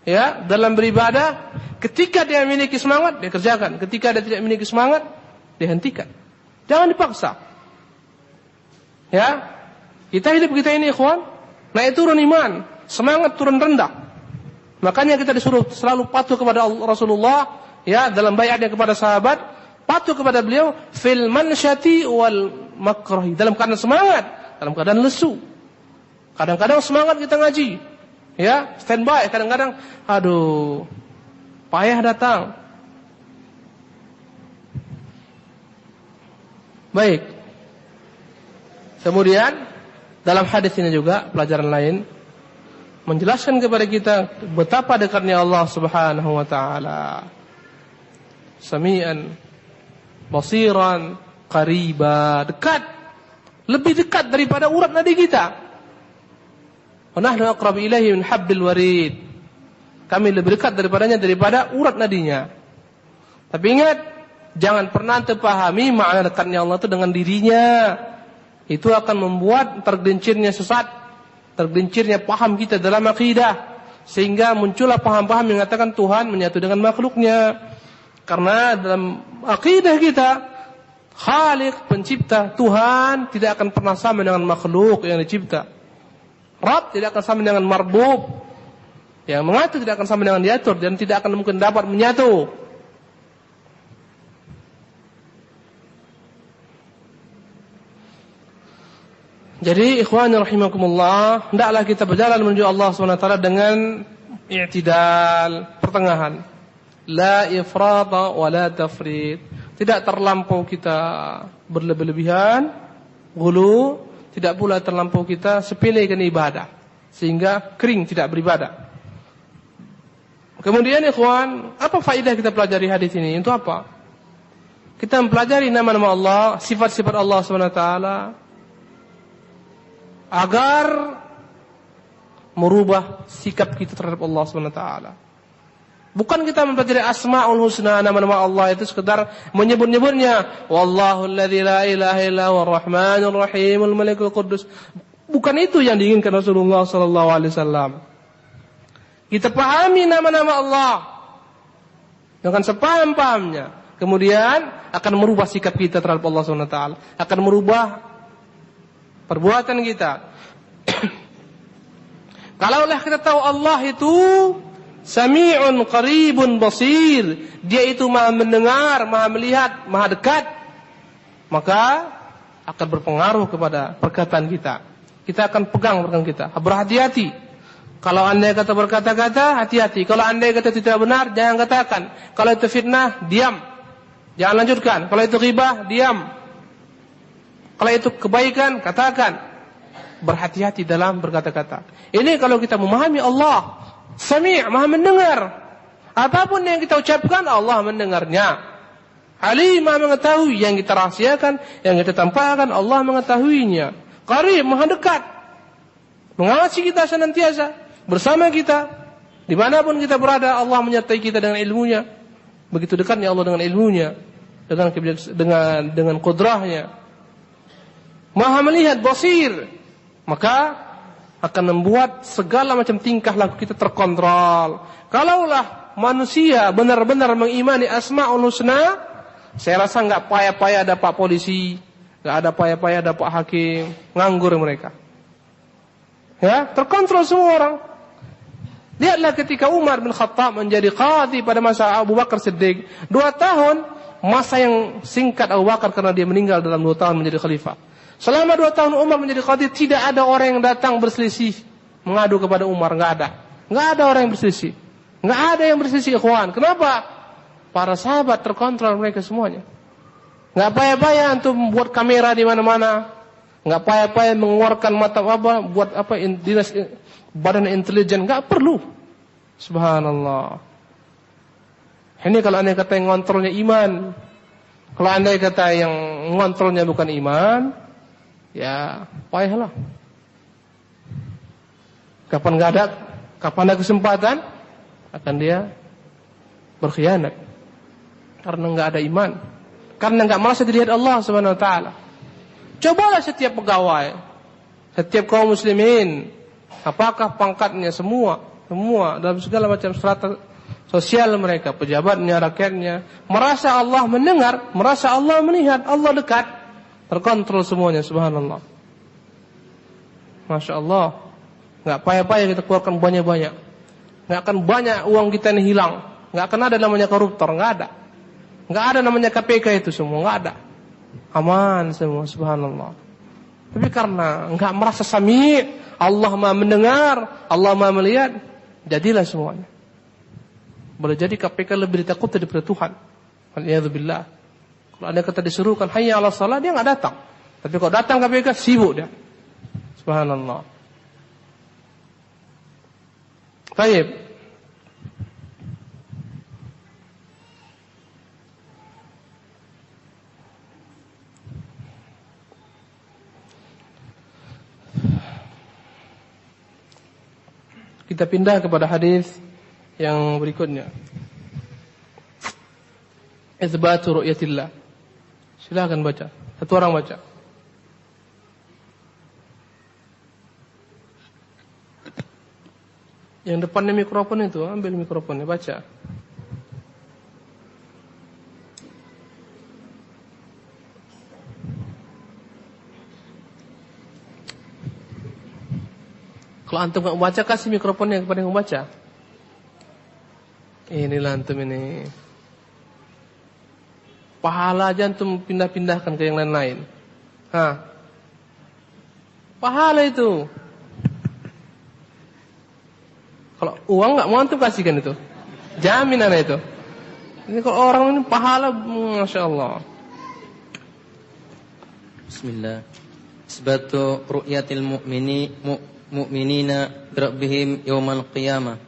ya, dalam beribadah, ketika dia memiliki semangat, dia kerjakan. Ketika dia tidak memiliki semangat, dia hentikan. Jangan dipaksa. Ya, kita hidup kita ini, ikhwan, naik turun iman, semangat turun rendah. Makanya kita disuruh selalu patuh kepada Rasulullah, ya, dalam baiatnya kepada sahabat, patuh kepada beliau fil mansyati wal makrahi, dalam keadaan semangat, dalam keadaan lesu. Kadang-kadang semangat kita ngaji, ya, standby, kadang-kadang aduh, payah datang. Baik. Kemudian dalam hadis ini juga pelajaran lain menjelaskan kepada kita betapa dekatnya Allah Subhanahu wa taala. Sami'an, basiran, qariba, dekat. Lebih dekat daripada urat nadi kita. Wa nahnu aqrabu ilaihi min habbil warid. Kami lebih dekat daripadanya daripada urat nadinya. Tapi ingat, jangan pernah terpahami makna dekatnya Allah itu dengan dirinya. Itu akan membuat tergelincirnya sesat, tergelincirnya paham kita dalam akidah, sehingga muncullah paham-paham yang mengatakan Tuhan menyatu dengan makhluknya. Karena dalam akidah kita, Khaliq, pencipta, Tuhan tidak akan pernah sama dengan makhluk yang dicipta. Rabb tidak akan sama dengan marbub, yang mengatur tidak akan sama dengan diatur, dan tidak akan mungkin dapat menyatu. Jadi ikhwani rahimakumullah, hendaklah kita berjalan menuju Allah SWT dengan i'tidal, pertengahan. La ifrata wa la tafrit. Tidak terlampau kita berlebih-lebihan, ghulu, tidak pula terlampau kita sepelekan ibadah sehingga kering tidak beribadah. Kemudian ikhwan, apa faedah kita pelajari hadis ini? Untuk apa? Kita mempelajari nama-nama Allah, sifat-sifat Allah SWT, agar merubah sikap kita terhadap Allah SWT. Bukan kita mempelajari Asma'ul Husna, nama-nama Allah itu sekedar menyebut-nyebutnya. Wallahu alladzi la ilaha illa huwar rahmanur rahimul malikul quddus. Bukan itu yang diinginkan Rasulullah sallallahu alaihi wasallam. Kita pahami nama-nama Allah dengan sepaham-pahamnya. Kemudian akan merubah sikap kita terhadap Allah SWT. Akan merubah perbuatan kita. Kalaulah kita tahu Allah itu Sami'un qaribun basir, dia itu maha mendengar, maha melihat, maha dekat, maka akan berpengaruh kepada perkataan kita. Kita akan pegang perkataan kita, berhati-hati. Kalau andai kata berkata-kata, hati-hati. Kalau andai kata tidak benar, jangan katakan. Kalau itu fitnah, diam, jangan lanjutkan. Kalau itu ghibah, diam. Kalau itu kebaikan, katakan. Berhati-hati dalam berkata-kata. Ini kalau kita memahami Allah Sami', maha mendengar. Apapun yang kita ucapkan, Allah mendengarnya. Alim, maha mengetahui. Yang kita rahasiakan, yang kita tampakkan, Allah mengetahuinya. Qarib, maha dekat, mengawasi kita senantiasa, bersama kita. Dimanapun kita berada, Allah menyertai kita dengan ilmunya. Begitu dekatnya Allah dengan ilmunya, dengan kudrahnya. Maha melihat, basir. Maka akan membuat segala macam tingkah laku kita terkontrol. Kalaulah manusia benar-benar mengimani Asma'ul Husna, saya rasa enggak payah-payah ada Pak Polisi, enggak ada payah-payah ada Pak Hakim, nganggur mereka. Ya, terkontrol semua orang. Lihatlah ketika Umar bin Khattab menjadi qadhi pada masa Abu Bakar Siddiq, 2 tahun, masa yang singkat Abu Bakar karena dia meninggal dalam 2 tahun menjadi khalifah. Selama 2 tahun Umar menjadi qadhi, tidak ada orang yang datang berselisih mengadu kepada Umar, enggak ada. Enggak ada orang yang berselisih. Enggak ada yang berselisih, ikhwan. Kenapa? Para sahabat terkontrol mereka semuanya. Enggak payah-payah untuk membuat kamera di mana-mana. Enggak payah-payah mengeluarkan mata buat dinas badan intelijen, enggak perlu. Subhanallah. Ini kalau andai kata yang ngontrolnya iman. Kalau andai kata yang ngontrolnya bukan iman, ya payahlah. Kapan ada kesempatan, akan dia berkhianat. Karena enggak ada iman. Karena enggak merasa dilihat Allah Subhanahu wa taala. Cobalah setiap pegawai, setiap kaum muslimin, apakah pangkatnya semua dalam segala macam strata sosial mereka, pejabatnya, rakyatnya, merasa Allah mendengar, merasa Allah melihat, Allah dekat, terkontrol semuanya, subhanallah. Masya Allah. Enggak payah-payah kita keluarkan banyak-banyak. Enggak akan banyak uang kita ini hilang. Enggak akan ada namanya koruptor, enggak ada. Enggak ada namanya KPK itu semua, enggak ada. Aman semua, subhanallah. Tapi karena enggak merasa sami', Allah Maha mendengar, Allah Maha melihat, jadilah semuanya. Boleh jadi KPK lebih ditakuti daripada Tuhan. Waliyadzubillah. Kalau ada kata disuruhkan hayya 'alas shalah, dia enggak datang. Tapi kalau datang KPK sibuk dia. Subhanallah. Baik. Kita pindah kepada hadis yang berikutnya. Itsbatu ru'yatillah. Silakan baca. Satu orang baca. Yang depannya mikrofon itu, ambil mikrofonnya, baca. Kalau antum nggak membaca, kasih mikrofonnya kepada yang membaca. Inilah antum ini. Pahala aja antum pindah-pindahkan ke yang lain-lain. Pahala itu. Kalau uang nggak mau antum kasihkan itu. Jaminan itu. Ini kalau orang ini pahala, Masya Allah. Bismillah. Isbatu ru'yatil mu'minina birabbihim yawmal qiyamah.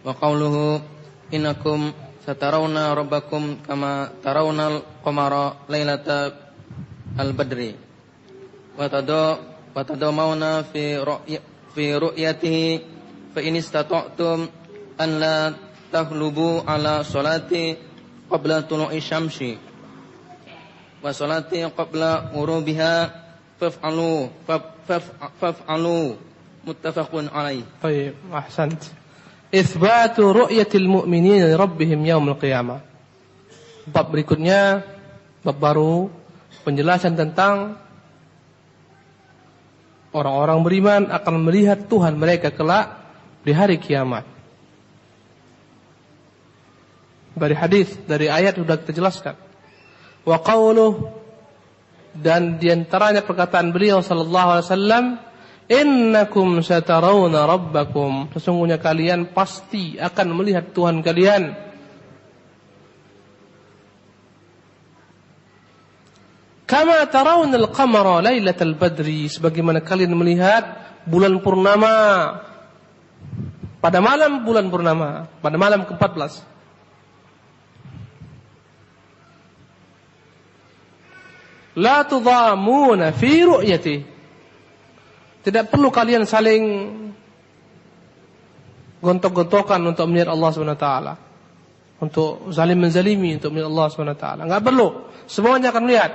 Wa qawluhu innakum satarawna rabbakum kama tarawnal qamara lailata al-badri. Wa tadamawna fi ru'yatihi fa in istata'tum an la taghlubu ala salati qabla tulu'i syamsi wa salati qabla ghurubiha faf'alu muttafaqun alaih. Baik, ahsant. Itsbatu ru'yatil mu'minina li rabbihim yaumil qiyamah. Bab berikutnya, bab baru, penjelasan tentang orang-orang beriman akan melihat Tuhan mereka kelak di hari kiamat. Dari hadis, dari ayat sudah kita jelaskan. Wa qauluh, dan diantaranya perkataan beliau sallallahu alaihi wasallam, innakum satarawna rabbakum, sesungguhnya kalian pasti akan melihat Tuhan kalian. Kama tarawnal qamara lailatal badri, sebagaimana kalian melihat bulan purnama pada malam bulan purnama, pada malam ke-14. La tudhamuna fi ru'yati. Tidak perlu kalian saling gontok-gontokan untuk melihat Allah Subhanahu wa taala. Untuk zalim menzalimi untuk melihat Allah Subhanahu wa taala. Enggak perlu. Semuanya akan melihat.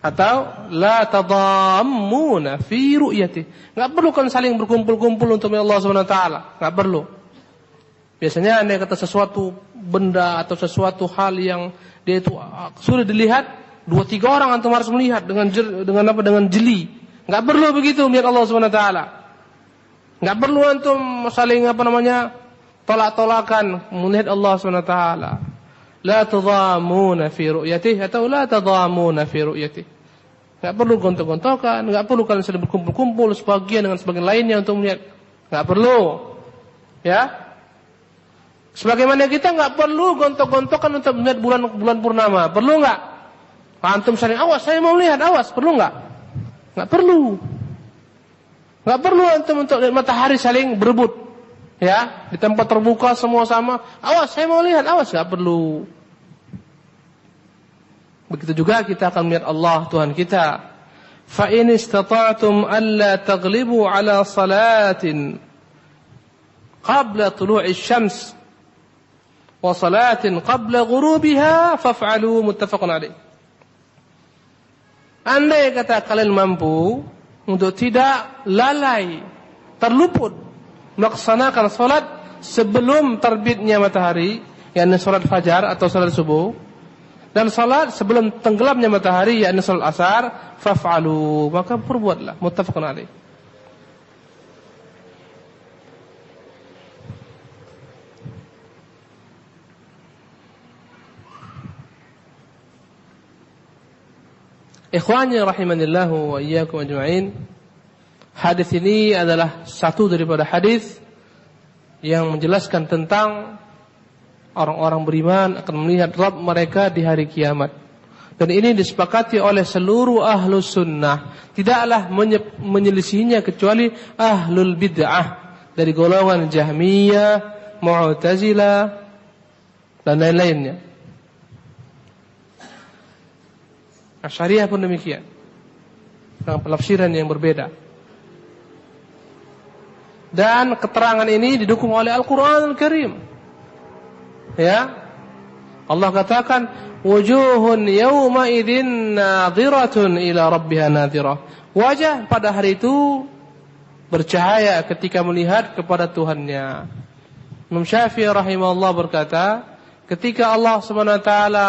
Atau la tadhammuna fi ru'yati. Enggak perlu kan saling berkumpul-kumpul untuk melihat Allah Subhanahu wa taala. Enggak perlu. Biasanya andai kata sesuatu benda atau sesuatu hal yang dia itu sudah dilihat, 2-3 orang antum harus melihat dengan jeli. Enggak perlu begitu melihat Allah Subhanahu wa taala. Enggak perlu antum saling tolak-tolakan melihat Allah Subhanahu wa taala. La tadhamuna fi ru'yatihi atau la tadhamuna fi ru'yatihi. Enggak perlu gontok-gontokan, enggak perlu kalian saling berkumpul-kumpul sebagian dengan sebagian lainnya untuk melihat. Enggak perlu. Ya? Sebagaimana kita enggak perlu gontok-gontokan untuk melihat bulan purnama. Perlu enggak? Antum saling, awas saya mau lihat, awas, perlu enggak? Enggak perlu. Enggak perlu antum untuk lihat matahari saling berebut. Ya, di tempat terbuka semua sama, awas saya mau lihat, awas, enggak perlu. Begitu juga kita akan melihat Allah Tuhan kita. Fa in istata'tum alla taghlibu ala salatin qabla tulu'i syams wa salatin qabla ghurubiha faf'alu, muttafaqun alaih. Andai kata kalian mampu untuk tidak lalai, terluput melaksanakan salat sebelum terbitnya matahari, yakni salat fajar atau salat subuh, dan salat sebelum tenggelamnya matahari, yakni salat asar, faf'alu, maka perbuatlah, muttafaqun alaih. Ikhwani rahimanillahu wa iyyakum ajma'in. Hadis ini adalah satu daripada hadis yang menjelaskan tentang orang-orang beriman akan melihat Rabb mereka di hari kiamat. Dan ini disepakati oleh seluruh ahlus sunnah. Tidaklah menyelisihinya kecuali ahlul bid'ah dari golongan Jahmiyah, Mu'tazilah dan lain-lainnya. Asy'ariyah pun demikian, dengan penafsiran yang berbeda. Dan keterangan ini didukung oleh Al-Quranul Karim. Ya, Allah katakan, wujuhun yawma idzin nadhiratun ila rabbiha nadhirah. Wajah pada hari itu bercahaya ketika melihat kepada Tuhannya. Imam Syafi'i rahimahullah berkata, ketika Allah Subhanahu wa taala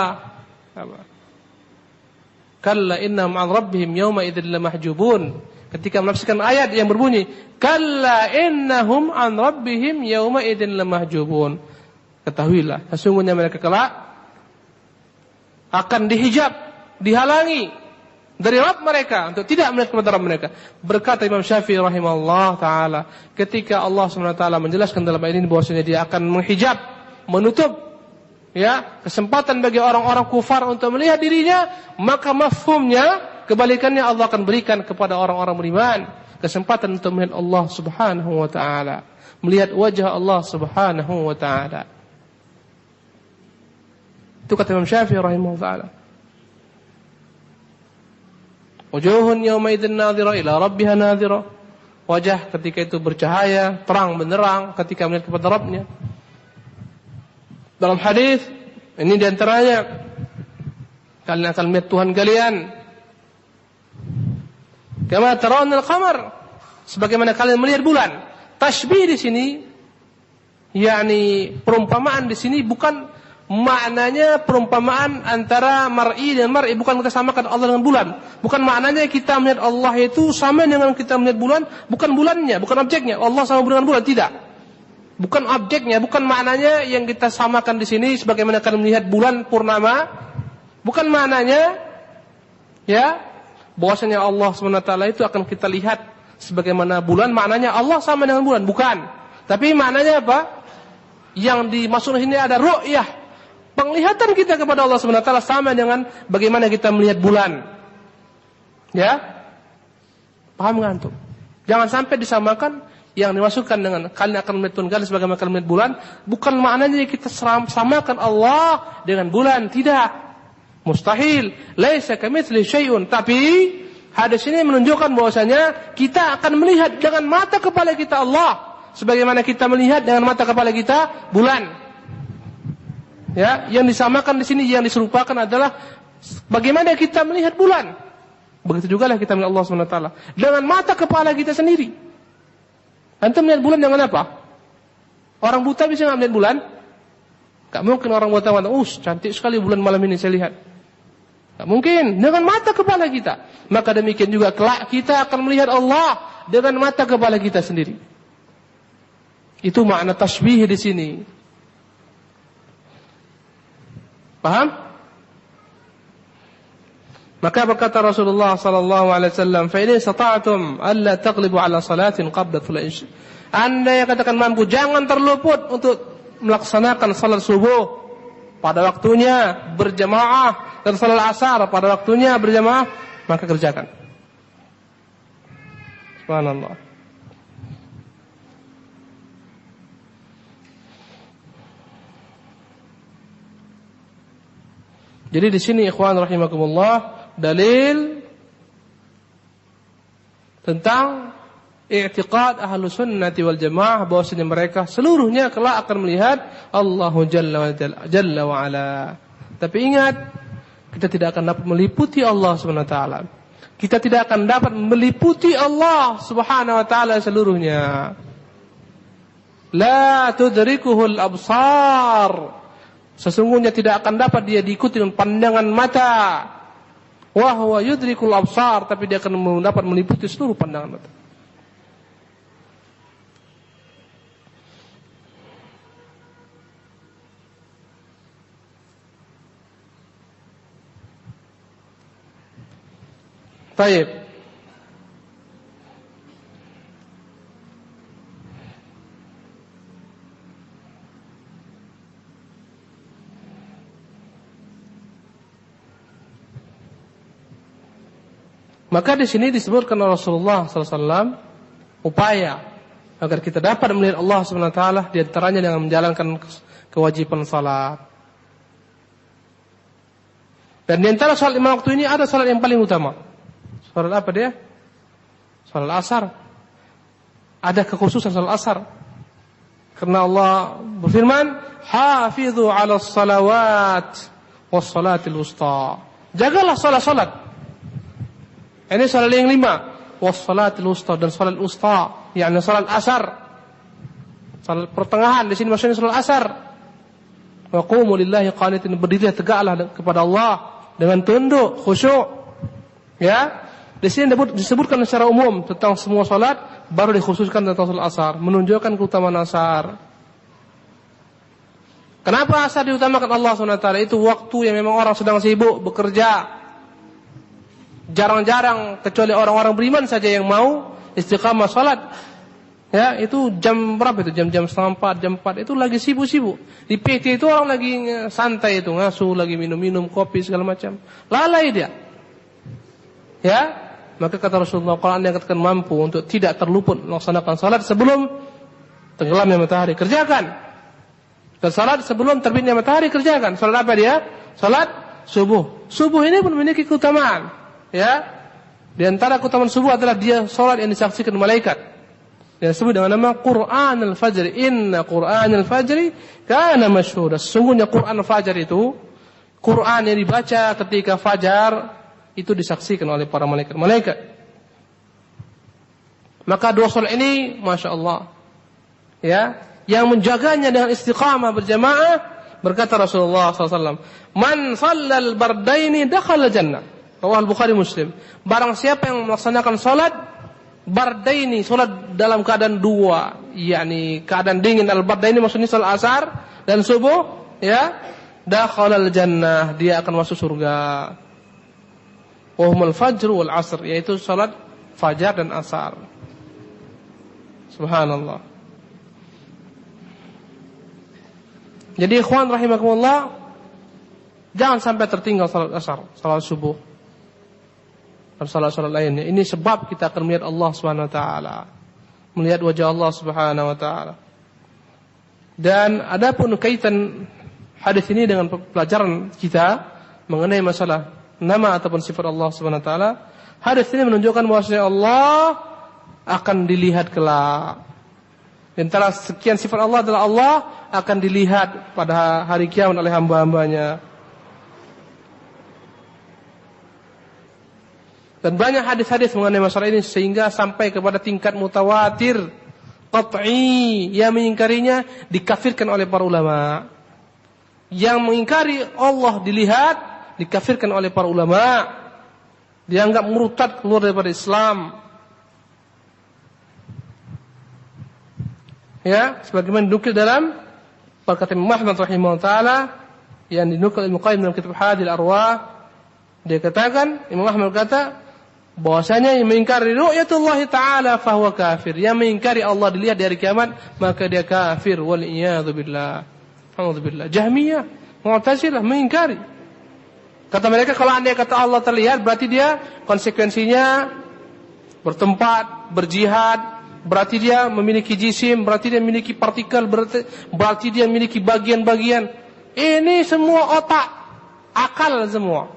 kalla innahum 'an rabbihim yawma idzin lamahjubun, ketika menafsirkan ayat yang berbunyi kalla innahum 'an rabbihim yawma idzin lamahjubun, ketahuilah sesungguhnya mereka kelak akan dihijab, dihalangi dari Rabb mereka untuk tidak melihat kepada Rabb mereka. Berkata Imam Syafi'i rahimahullah taala, ketika Allah Subhanahu wa taala menjelaskan dalam ayat ini bahwasanya dia akan menghijab, menutup ya kesempatan bagi orang-orang kufar untuk melihat dirinya, maka mafhumnya kebalikannya Allah akan berikan kepada orang-orang beriman kesempatan untuk melihat Allah Subhanahu wa taala, melihat wajah Allah Subhanahu wa taala. Itu kata Imam Syafi'i rahimahullah taala. Wujuhun yawma idzin nadhira ila rabbiha nadhira. Wajah ketika itu bercahaya, terang benderang ketika melihat kepada Rabbnya. Dalam hadis ini diantaranya, kalian akan melihat Tuhan kalian kama tarawna al-qamar, sebagaimana kalian melihat bulan. Tashbih di sini, yakni perumpamaan di sini bukan maknanya perumpamaan antara mar'i dan mar'i, bukan kita samakan Allah dengan bulan. Bukan maknanya kita melihat Allah itu sama dengan kita melihat bulan, bukan bulannya, bukan objeknya. Allah sama dengan bulan, tidak. Bukan objeknya, bukan maknanya yang kita samakan di sini sebagaimana kalian melihat bulan purnama. Bukan maknanya ya bahwasanya Allah SWT itu akan kita lihat sebagaimana bulan, maknanya Allah sama dengan bulan, bukan. Tapi maknanya apa? Yang dimaksud di sini ada ru'yah, penglihatan kita kepada Allah SWT sama dengan bagaimana kita melihat bulan. Ya? Paham nggak antum? Jangan sampai disamakan yang dimasukkan dengan kalian akan melihat Tuhan kalian sebagaimana kalian melihat bulan, bukan maknanya kita samakan Allah dengan bulan, tidak. Mustahil. Laisa kamitslihi syai'un. Tapi hadis ini menunjukkan bahwasanya kita akan melihat dengan mata kepala kita Allah sebagaimana kita melihat dengan mata kepala kita bulan. Ya, yang disamakan di sini, yang diserupakan adalah bagaimana kita melihat bulan. Begitu juga lah kita melihat Allah SWT dengan mata kepala kita sendiri. Antum melihat bulan dengan apa? Orang buta bisa nggak melihat bulan? Gak mungkin orang buta mengatakan, cantik sekali bulan malam ini saya lihat. Gak mungkin, dengan mata kepala kita. Maka demikian juga kelak kita akan melihat Allah dengan mata kepala kita sendiri. Itu makna tasbih di sini. Paham? Maka berkata Rasulullah sallallahu alaihi wasallam, "Fa in istata'tum alla taghlibu 'ala salatin qabla thulu'i asy-syams." Anda yang katakan mampu, jangan terluput untuk melaksanakan salat subuh pada waktunya berjamaah dan salat asar pada waktunya berjamaah, maka kerjakan. Subhanallah. Jadi di sini ikhwan rahimakumullah dalil tentang i'tiqad ahlu sunnati wal jamaah bahwasanya mereka seluruhnya kelak akan melihat Allahu Jalla wa Ala. Tapi ingat, kita tidak akan dapat meliputi Allah Subhanahu wa taala. Kita tidak akan dapat meliputi Allah Subhanahu wa taala seluruhnya. La tudrikuhul absar. Sesungguhnya tidak akan dapat dia diikuti dengan pandangan mata. Wa huwa yudrikul absar, tapi dia akan dapat meliputi seluruh pandangan mata. Baik. Maka di sini disebutkan oleh Rasulullah SAW upaya agar kita dapat melihat Allah Subhanahu wa taala di antaranya dengan menjalankan kewajiban salat. Dan di antara salat 5 waktu ini ada salat yang paling utama. Salat apa dia? Salat asar. Ada kekhususan salat asar. Karena Allah berfirman, "Hafidhu 'alas salawat was salatil wusta." Jagalah salat-salat. Ini salat yang 5, was salatil wusta, dan salat wusta, yakni salat asar. Salat pertengahan di sini maksudnya salat asar. Wa qumu lillahi qanitin, berdiri tegaklah kepada Allah dengan tunduk, khusyuk. Ya. Di sini disebutkan secara umum tentang semua salat, baru dikhususkan tentang salat asar, menunjukkan keutamaan asar. Kenapa asar diutamakan Allah SWT? Itu waktu yang memang orang sedang sibuk bekerja. Jarang-jarang kecuali orang-orang beriman saja yang mau istiqamah salat. Ya, itu jam berapa itu? Jam-jam 3:30, jam 4 itu lagi sibuk-sibuk. Di PT itu orang lagi santai itu, ngasuh, lagi minum-minum kopi segala macam. Lalai dia. Ya, maka kata Rasulullah, kalau Anda katakan mampu untuk tidak terluput melaksanakan salat sebelum tenggelamnya matahari, kerjakan. Dan salat sebelum terbitnya matahari, kerjakan. Salat apa dia? Salat subuh. Subuh ini pun memiliki keutamaan. Ya, di antara keutamaan subuh adalah dia salat yang disaksikan malaikat. Yang disebut dengan nama Quran al-Fajr. Inna Quran al-Fajr kana masyhura. Sesungguhnya Quran al-Fajr itu, Quran yang dibaca ketika fajar, itu disaksikan oleh para malaikat-malaikat. Maka dua salat ini, Masya Allah, ya, yang menjaganya dengan istiqamah berjamaah, berkata Rasulullah SAW, "Man shallal bardaini dakhala jannah." Riwayat Bukhari Muslim. Barang siapa yang melaksanakan salat bardaini, salat dalam keadaan dua, yakni keadaan dingin, al-bardaini maksudnya salat asar dan subuh, ya, dakhalal jannah, dia akan masuk surga. Wahumul fajr wal asr, yaitu salat fajar dan asar. Subhanallah. Jadi ikhwan rahimakumullah, jangan sampai tertinggal salat asar, salat subuh, dan salat-salat lainnya. Ini sebab kita akan melihat Allah Subhanahu wa taala, melihat wajah Allah Subhanahu wa taala. Dan adapun kaitan hadis ini dengan pelajaran kita mengenai masalah nama ataupun sifat Allah Subhanahu wa taala, hadis ini menunjukkan bahwasanya Allah akan dilihat kelak. Di antara sekian sifat Allah adalah Allah akan dilihat pada hari kiamat oleh hamba-hambanya. Dan banyak hadis-hadis mengenai masalah ini sehingga sampai kepada tingkat mutawatir, qat'i, yang mengingkarinya dikafirkan oleh para ulama. Yang mengingkari Allah dilihat dikafirkan oleh para ulama, dianggap murtad, keluar daripada Islam. Ya, sebagaimana dinukil dalam perkataan Imam Ahmad rahimahullah taala, yang dinukil Ibnu Qayyim dalam kitab Hadil Arwah, dia katakan, Imam Ahmad berkata bahwasanya yang mengingkari ru'yatullah taala fahuwa kafir. Yang mengingkari Allah dilihat di hari kiamat, maka dia kafir, wal iyadu billah. Alhamdulillah. Jahmiyah, Mu'tazilah mengingkari. Kata mereka, kalau andai kata Allah terlihat, berarti dia konsekuensinya bertempat, berjihad, berarti dia memiliki jisim, berarti dia memiliki partikel, berarti dia memiliki bagian-bagian. Ini semua otak, akal semua.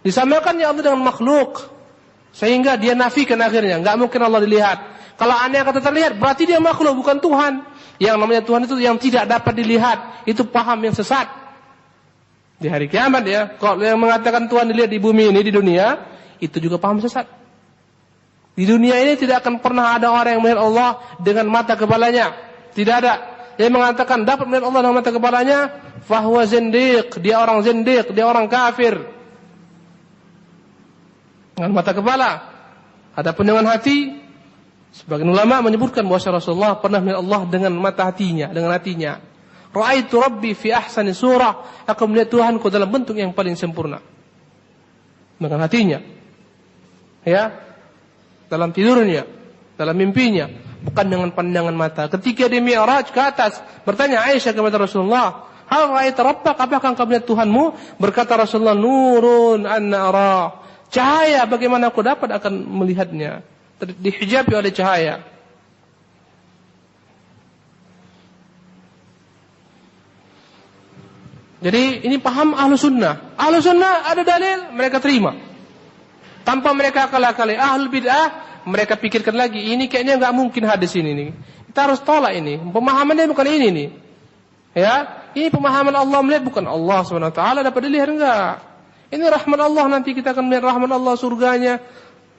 Disamakan ya Allah dengan makhluk, sehingga dia nafikan akhirnya, enggak mungkin Allah dilihat. Kalau andai kata terlihat, berarti dia makhluk, bukan Tuhan. Yang namanya Tuhan itu yang tidak dapat dilihat, itu paham yang sesat. Di hari kiamat ya, kalau yang mengatakan Tuhan dilihat di bumi ini, di dunia, itu juga paham sesat. Di dunia ini tidak akan pernah ada orang yang melihat Allah dengan mata kepalanya. Tidak ada. Yang mengatakan dapat melihat Allah dengan mata kepalanya, fahuwa zindiq, dia orang zindiq, dia orang kafir. Dengan mata kepala. Adapun dengan hati, sebagian ulama menyebutkan bahwa Rasulullah pernah melihat Allah dengan mata hatinya, dengan hatinya. Ra'aitu Rabbi fi ahsani surah, aku melihat Tuhanku dalam bentuk yang paling sempurna. Dengan hatinya. Ya, dalam tidurnya, dalam mimpinya, bukan dengan pandangan mata. Ketika di Mi'raj ke atas, bertanya Aisyah kepada Rasulullah, "Hal ra'aita rabbak, apakah engkau melihat Tuhanmu?" Berkata Rasulullah, "Nurun anna ara." Cahaya bagaimana aku dapat akan melihatnya? Dihijabi oleh cahaya. Jadi ini paham ahlu sunnah. Ahlu sunnah ada dalil, mereka terima. Tanpa mereka akal-akali. Ahlu bid'ah, mereka pikirkan lagi. Ini kayaknya nggak mungkin hadis ini nih. Kita harus tolak ini. Pemahamannya bukan ini nih. Ya, ini pemahaman Allah melihat bukan Allah SWT dapat dilihat enggak. Ini rahmat Allah, nanti kita akan melihat rahmat Allah surganya.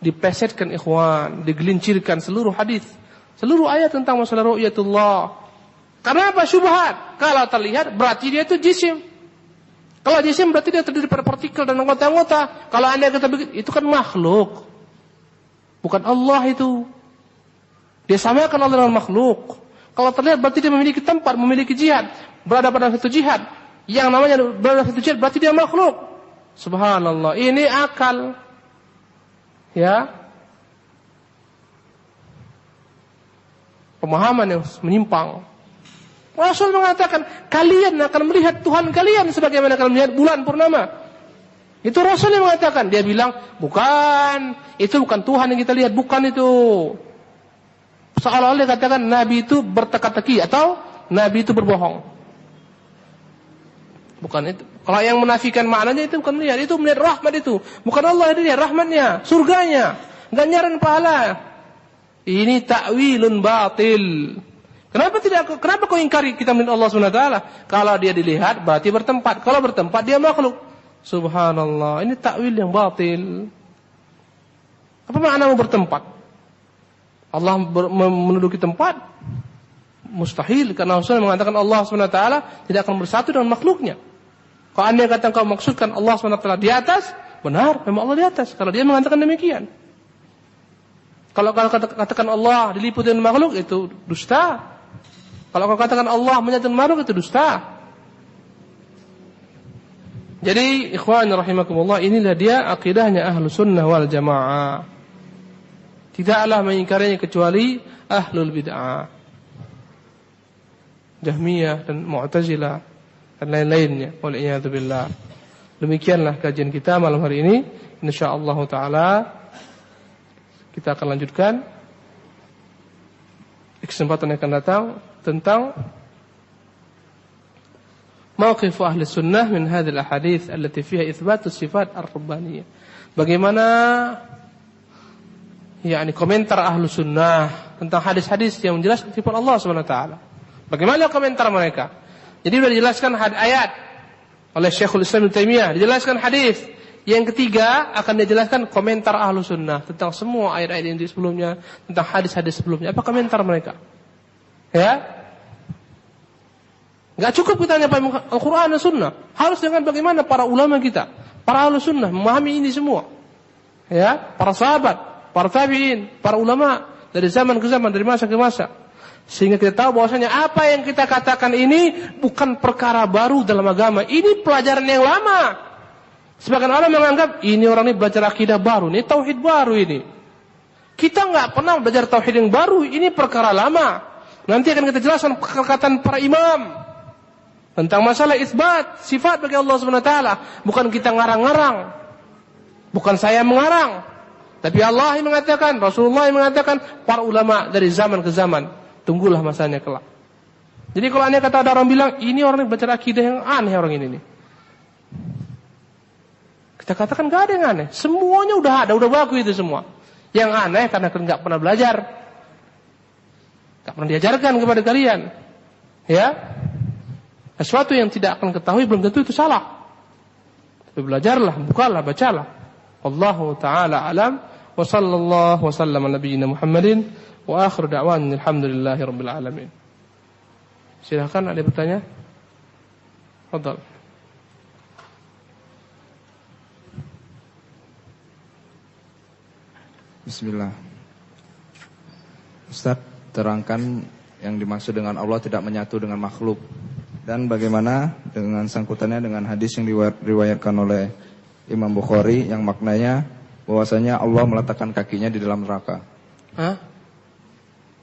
Dipesetkan ikhwan, digelincirkan seluruh hadis, seluruh ayat tentang masalah ru'yatullah. Karena apa? Syubhat. Kalau terlihat berarti dia itu jisim. Kalau jisim berarti dia terdiri pada partikel dan anggota-anggota. Kalau Anda kata begitu, itu kan makhluk. Bukan Allah itu. Dia samakan Allah dengan makhluk. Kalau terlihat berarti dia memiliki tempat, memiliki jihad, berada pada satu jihad. Yang namanya berada pada satu jihad berarti dia makhluk. Subhanallah, ini akal. Ya, pemahaman yang menyimpang. Rasul mengatakan kalian akan melihat Tuhan kalian sebagaimana kalian melihat bulan purnama. Itu Rasul yang mengatakan. Dia bilang bukan, itu bukan Tuhan yang kita lihat, bukan itu. Seolah-olah dia katakan Nabi itu berteka-teki atau Nabi itu berbohong. Bukan itu. Kalau yang menafikan maknanya itu bukan melihat, itu melihat rahmat itu. Bukan Allah yang dilihat, rahmatnya, surganya, ganjaran pahala. Ini ta'wilun batil. Kenapa kau ingkari kita melihat Allah SWT? Kalau dia dilihat berarti bertempat. Kalau bertempat dia makhluk. Subhanallah, ini ta'wil yang batil. Apa makna bertempat? Allah menduduki tempat? Mustahil, karena Rasulullah mengatakan Allah SWT tidak akan bersatu dengan makhluknya. Kalau Anda katakan kau maksudkan Allah SWT di atas, benar, memang Allah di atas. Kalau dia mengatakan demikian. Kalau katakan Allah diliputi dengan makhluk, itu dusta. Kalau kau katakan Allah menyatu dengan makhluk, itu dusta. Jadi, ikhwan rahimakumullah, inilah dia akidahnya ahlu sunnah wal jamaah. Tidaklah mengingkarinya kecuali ahlul bid'ah, Jahmiyah dan Mu'tazilah dan lain-lainnya. Wal'iyadzubillah. Demikianlah kajian kita malam hari ini. InsyaAllah ta'ala kita akan lanjutkan di kesempatan yang akan datang tentang mawqif ahli sunnah min hadhil ahadits allati fiha itsbatus sifat ar-rabbaniyah. Bagaimana komentar ahli sunnah tentang hadis-hadis yang menjelaskan sifat Allah SWT. Bagaimana komentar mereka? Jadi sudah dijelaskan ayat oleh Syekhul Islam Ibnu Taimiyah, dijelaskan hadis. Yang ketiga akan dijelaskan komentar ahlu sunnah tentang semua ayat-ayat yang sebelumnya, tentang hadis-hadis sebelumnya. Apa komentar mereka? Ya, nggak cukup kita hanya paham Al-Quran dan Sunnah. Harus dengan bagaimana para ulama kita, para ahlu sunnah memahami ini semua. Ya, para sahabat, para tabi'in, para ulama dari zaman ke zaman, dari masa ke masa. Sehingga kita tahu bahwasanya apa yang kita katakan ini bukan perkara baru dalam agama. Ini pelajaran yang lama. Sebagian orang menganggap ini orang ini belajar akidah baru, ini tauhid baru ini. Kita nggak pernah belajar tauhid yang baru, ini perkara lama. Nanti akan kita jelaskan perkataan para imam tentang masalah isbat sifat bagi Allah SWT. Bukan kita ngarang-ngarang, bukan saya mengarang, tapi Allah yang mengatakan, Rasulullah yang mengatakan, para ulama dari zaman ke zaman. Tunggulah masanya kelak. Jadi kalau Anda kata ada orang bilang ini orang yang belajar akidah yang aneh orang ini nih, kita katakan gak ada yang aneh. Semuanya udah ada, udah bagus itu semua. Yang aneh karena nggak pernah belajar, nggak pernah diajarkan kepada kalian. Ya, sesuatu yang tidak akan ketahui belum tentu itu salah. Tapi belajarlah, bukalah, bacalah. Wallahu ta'ala alam. Wa sallallahu wa sallam ala nabiyyina Muhammadin. Wa akhir da'wan alhamdulillahi rabbil alamin. Silakan, ada bertanya? Fadhal. Bismillah. Ustaz, terangkan yang dimaksud dengan Allah tidak menyatu dengan makhluk. Dan bagaimana dengan sangkutannya dengan hadis yang diriwayatkan oleh Imam Bukhari yang maknanya bahwasanya Allah meletakkan kakinya di dalam neraka. Hah?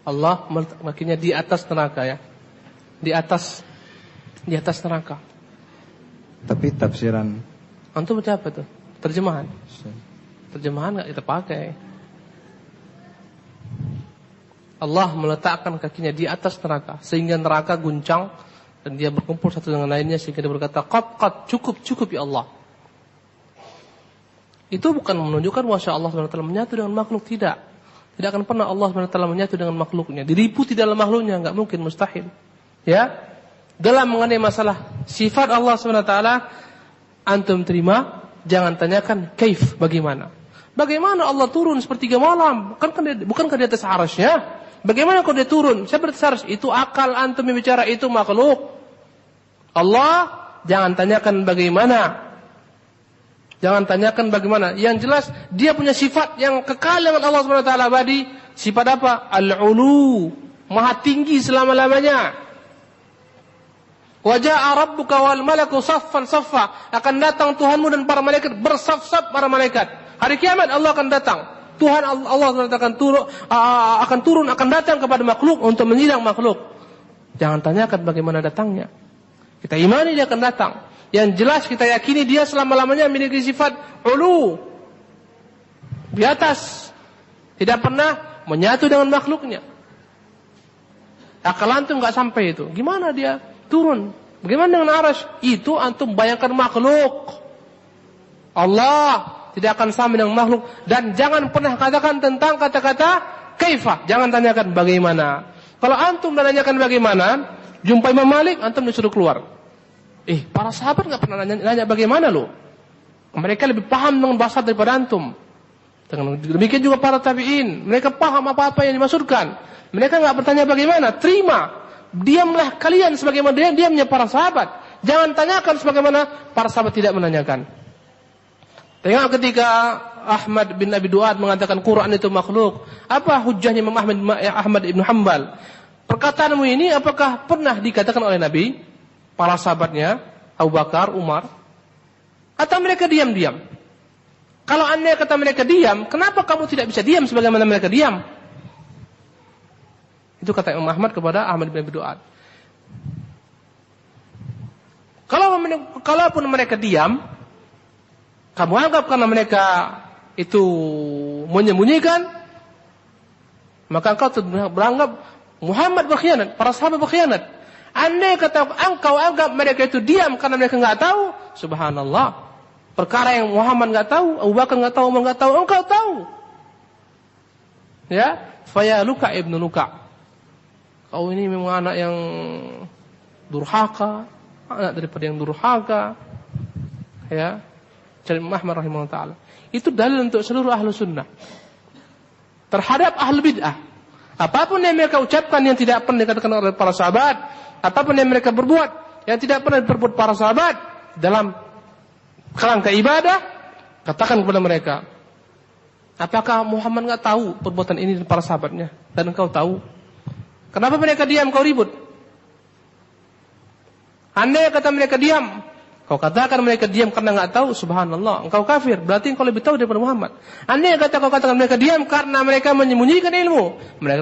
Allah meletakkan kakinya di atas neraka ya? Di atas neraka. Tapi tafsiran Antum baca apa tuh? Terjemahan. Terjemahan nggak kita pakai. Allah meletakkan kakinya di atas neraka sehingga neraka guncang dan dia berkumpul satu dengan lainnya sehingga dia berkata, qad, cukup ya Allah. Itu bukan menunjukkan bahwa Allah SWT menyatu dengan makhluk, tidak. Tidak akan pernah Allah SWT menyatu dengan makhluknya. Diliputi dalam makhluknya, enggak mungkin, mustahil. Ya. Dalam mengenai masalah sifat Allah SWT, antum terima, jangan tanyakan kaif, bagaimana. Bagaimana Allah turun sepertiga malam? Bukankah di atas arasnya? Bagaimana kalau dia turun? Siapa di atas aras? Itu akal antum bicara, itu makhluk. Allah, jangan tanyakan bagaimana. Jangan tanyakan bagaimana. Yang jelas, dia punya sifat yang kekal dengan Allah SWT abadi. Sifat apa? Al-ulu. Maha tinggi selama-lamanya. Waja'a rabbuka wal malaku saffan saffa. Akan datang Tuhanmu dan para malaikat bersaf-saf para malaikat. Hari kiamat Allah akan datang. Tuhan Allah akan turun, akan datang kepada makhluk untuk menyidang makhluk. Jangan tanyakan bagaimana datangnya. Kita imani dia akan datang. Yang jelas kita yakini dia selama-lamanya memiliki sifat ulu. Di atas. Tidak pernah menyatu dengan makhluknya. Akal antum gak sampai itu. Gimana dia turun? Bagaimana dengan arasy? Itu antum bayangkan makhluk. Allah tidak akan sama dengan makhluk. Dan jangan pernah katakan tentang kata-kata kaifah. Jangan tanyakan bagaimana. Kalau antum menanyakan bagaimana, jumpa Imam Malik, antum disuruh keluar. Para sahabat gak pernah nanya bagaimana loh. Mereka lebih paham dengan bahasa daripada antum. Demikian juga para tabi'in. Mereka paham apa-apa yang dimaksudkan. Mereka gak bertanya bagaimana. Terima. Diamlah kalian sebagaimana diamnya para sahabat. Jangan tanyakan sebagaimana para sahabat tidak menanyakan. Tengok ketika Ahmad bin Abi Duad mengatakan Quran itu makhluk. Apa hujahnya Imam Ahmad ibn Hanbal? Perkataanmu ini apakah pernah dikatakan oleh Nabi? Para sahabatnya, Abu Bakar, Umar. Atau mereka diam-diam? Kalau anda kata mereka diam, kenapa kamu tidak bisa diam sebagaimana mereka diam? Itu kata Imam Ahmad kepada Ahmad bin Abi Duad. Kalaupun mereka diam, kamu anggap karena mereka itu menyembunyikan, maka engkau beranggap Muhammad berkhianat, para sahabat berkhianat. Andai kata engkau anggap mereka itu diam karena mereka enggak tahu, subhanallah. Perkara yang Muhammad enggak tahu, Abu Bakar enggak tahu, Umar enggak tahu, engkau tahu. Ya, faya Luka ibnu Luka. Kau ini memang anak yang durhaka, anak daripada yang durhaka. Ya. Dari Muhammad rahimahullah taala. Itu dalil untuk seluruh ahlu sunnah terhadap ahlu bid'ah. Apapun yang mereka ucapkan yang tidak pernah dikatakan oleh para sahabat, apapun yang mereka berbuat yang tidak pernah diperbuat para sahabat dalam kerangka ibadah, katakan kepada mereka, apakah Muhammad enggak tahu perbuatan ini dari para sahabatnya dan engkau tahu? Kenapa mereka diam, kau ribut? Andai kata mereka diam, kau katakan mereka diam karena enggak tahu, subhanallah, engkau kafir, berarti engkau lebih tahu daripada Muhammad. Andai kata kau katakan mereka diam karena mereka menyembunyikan ilmu,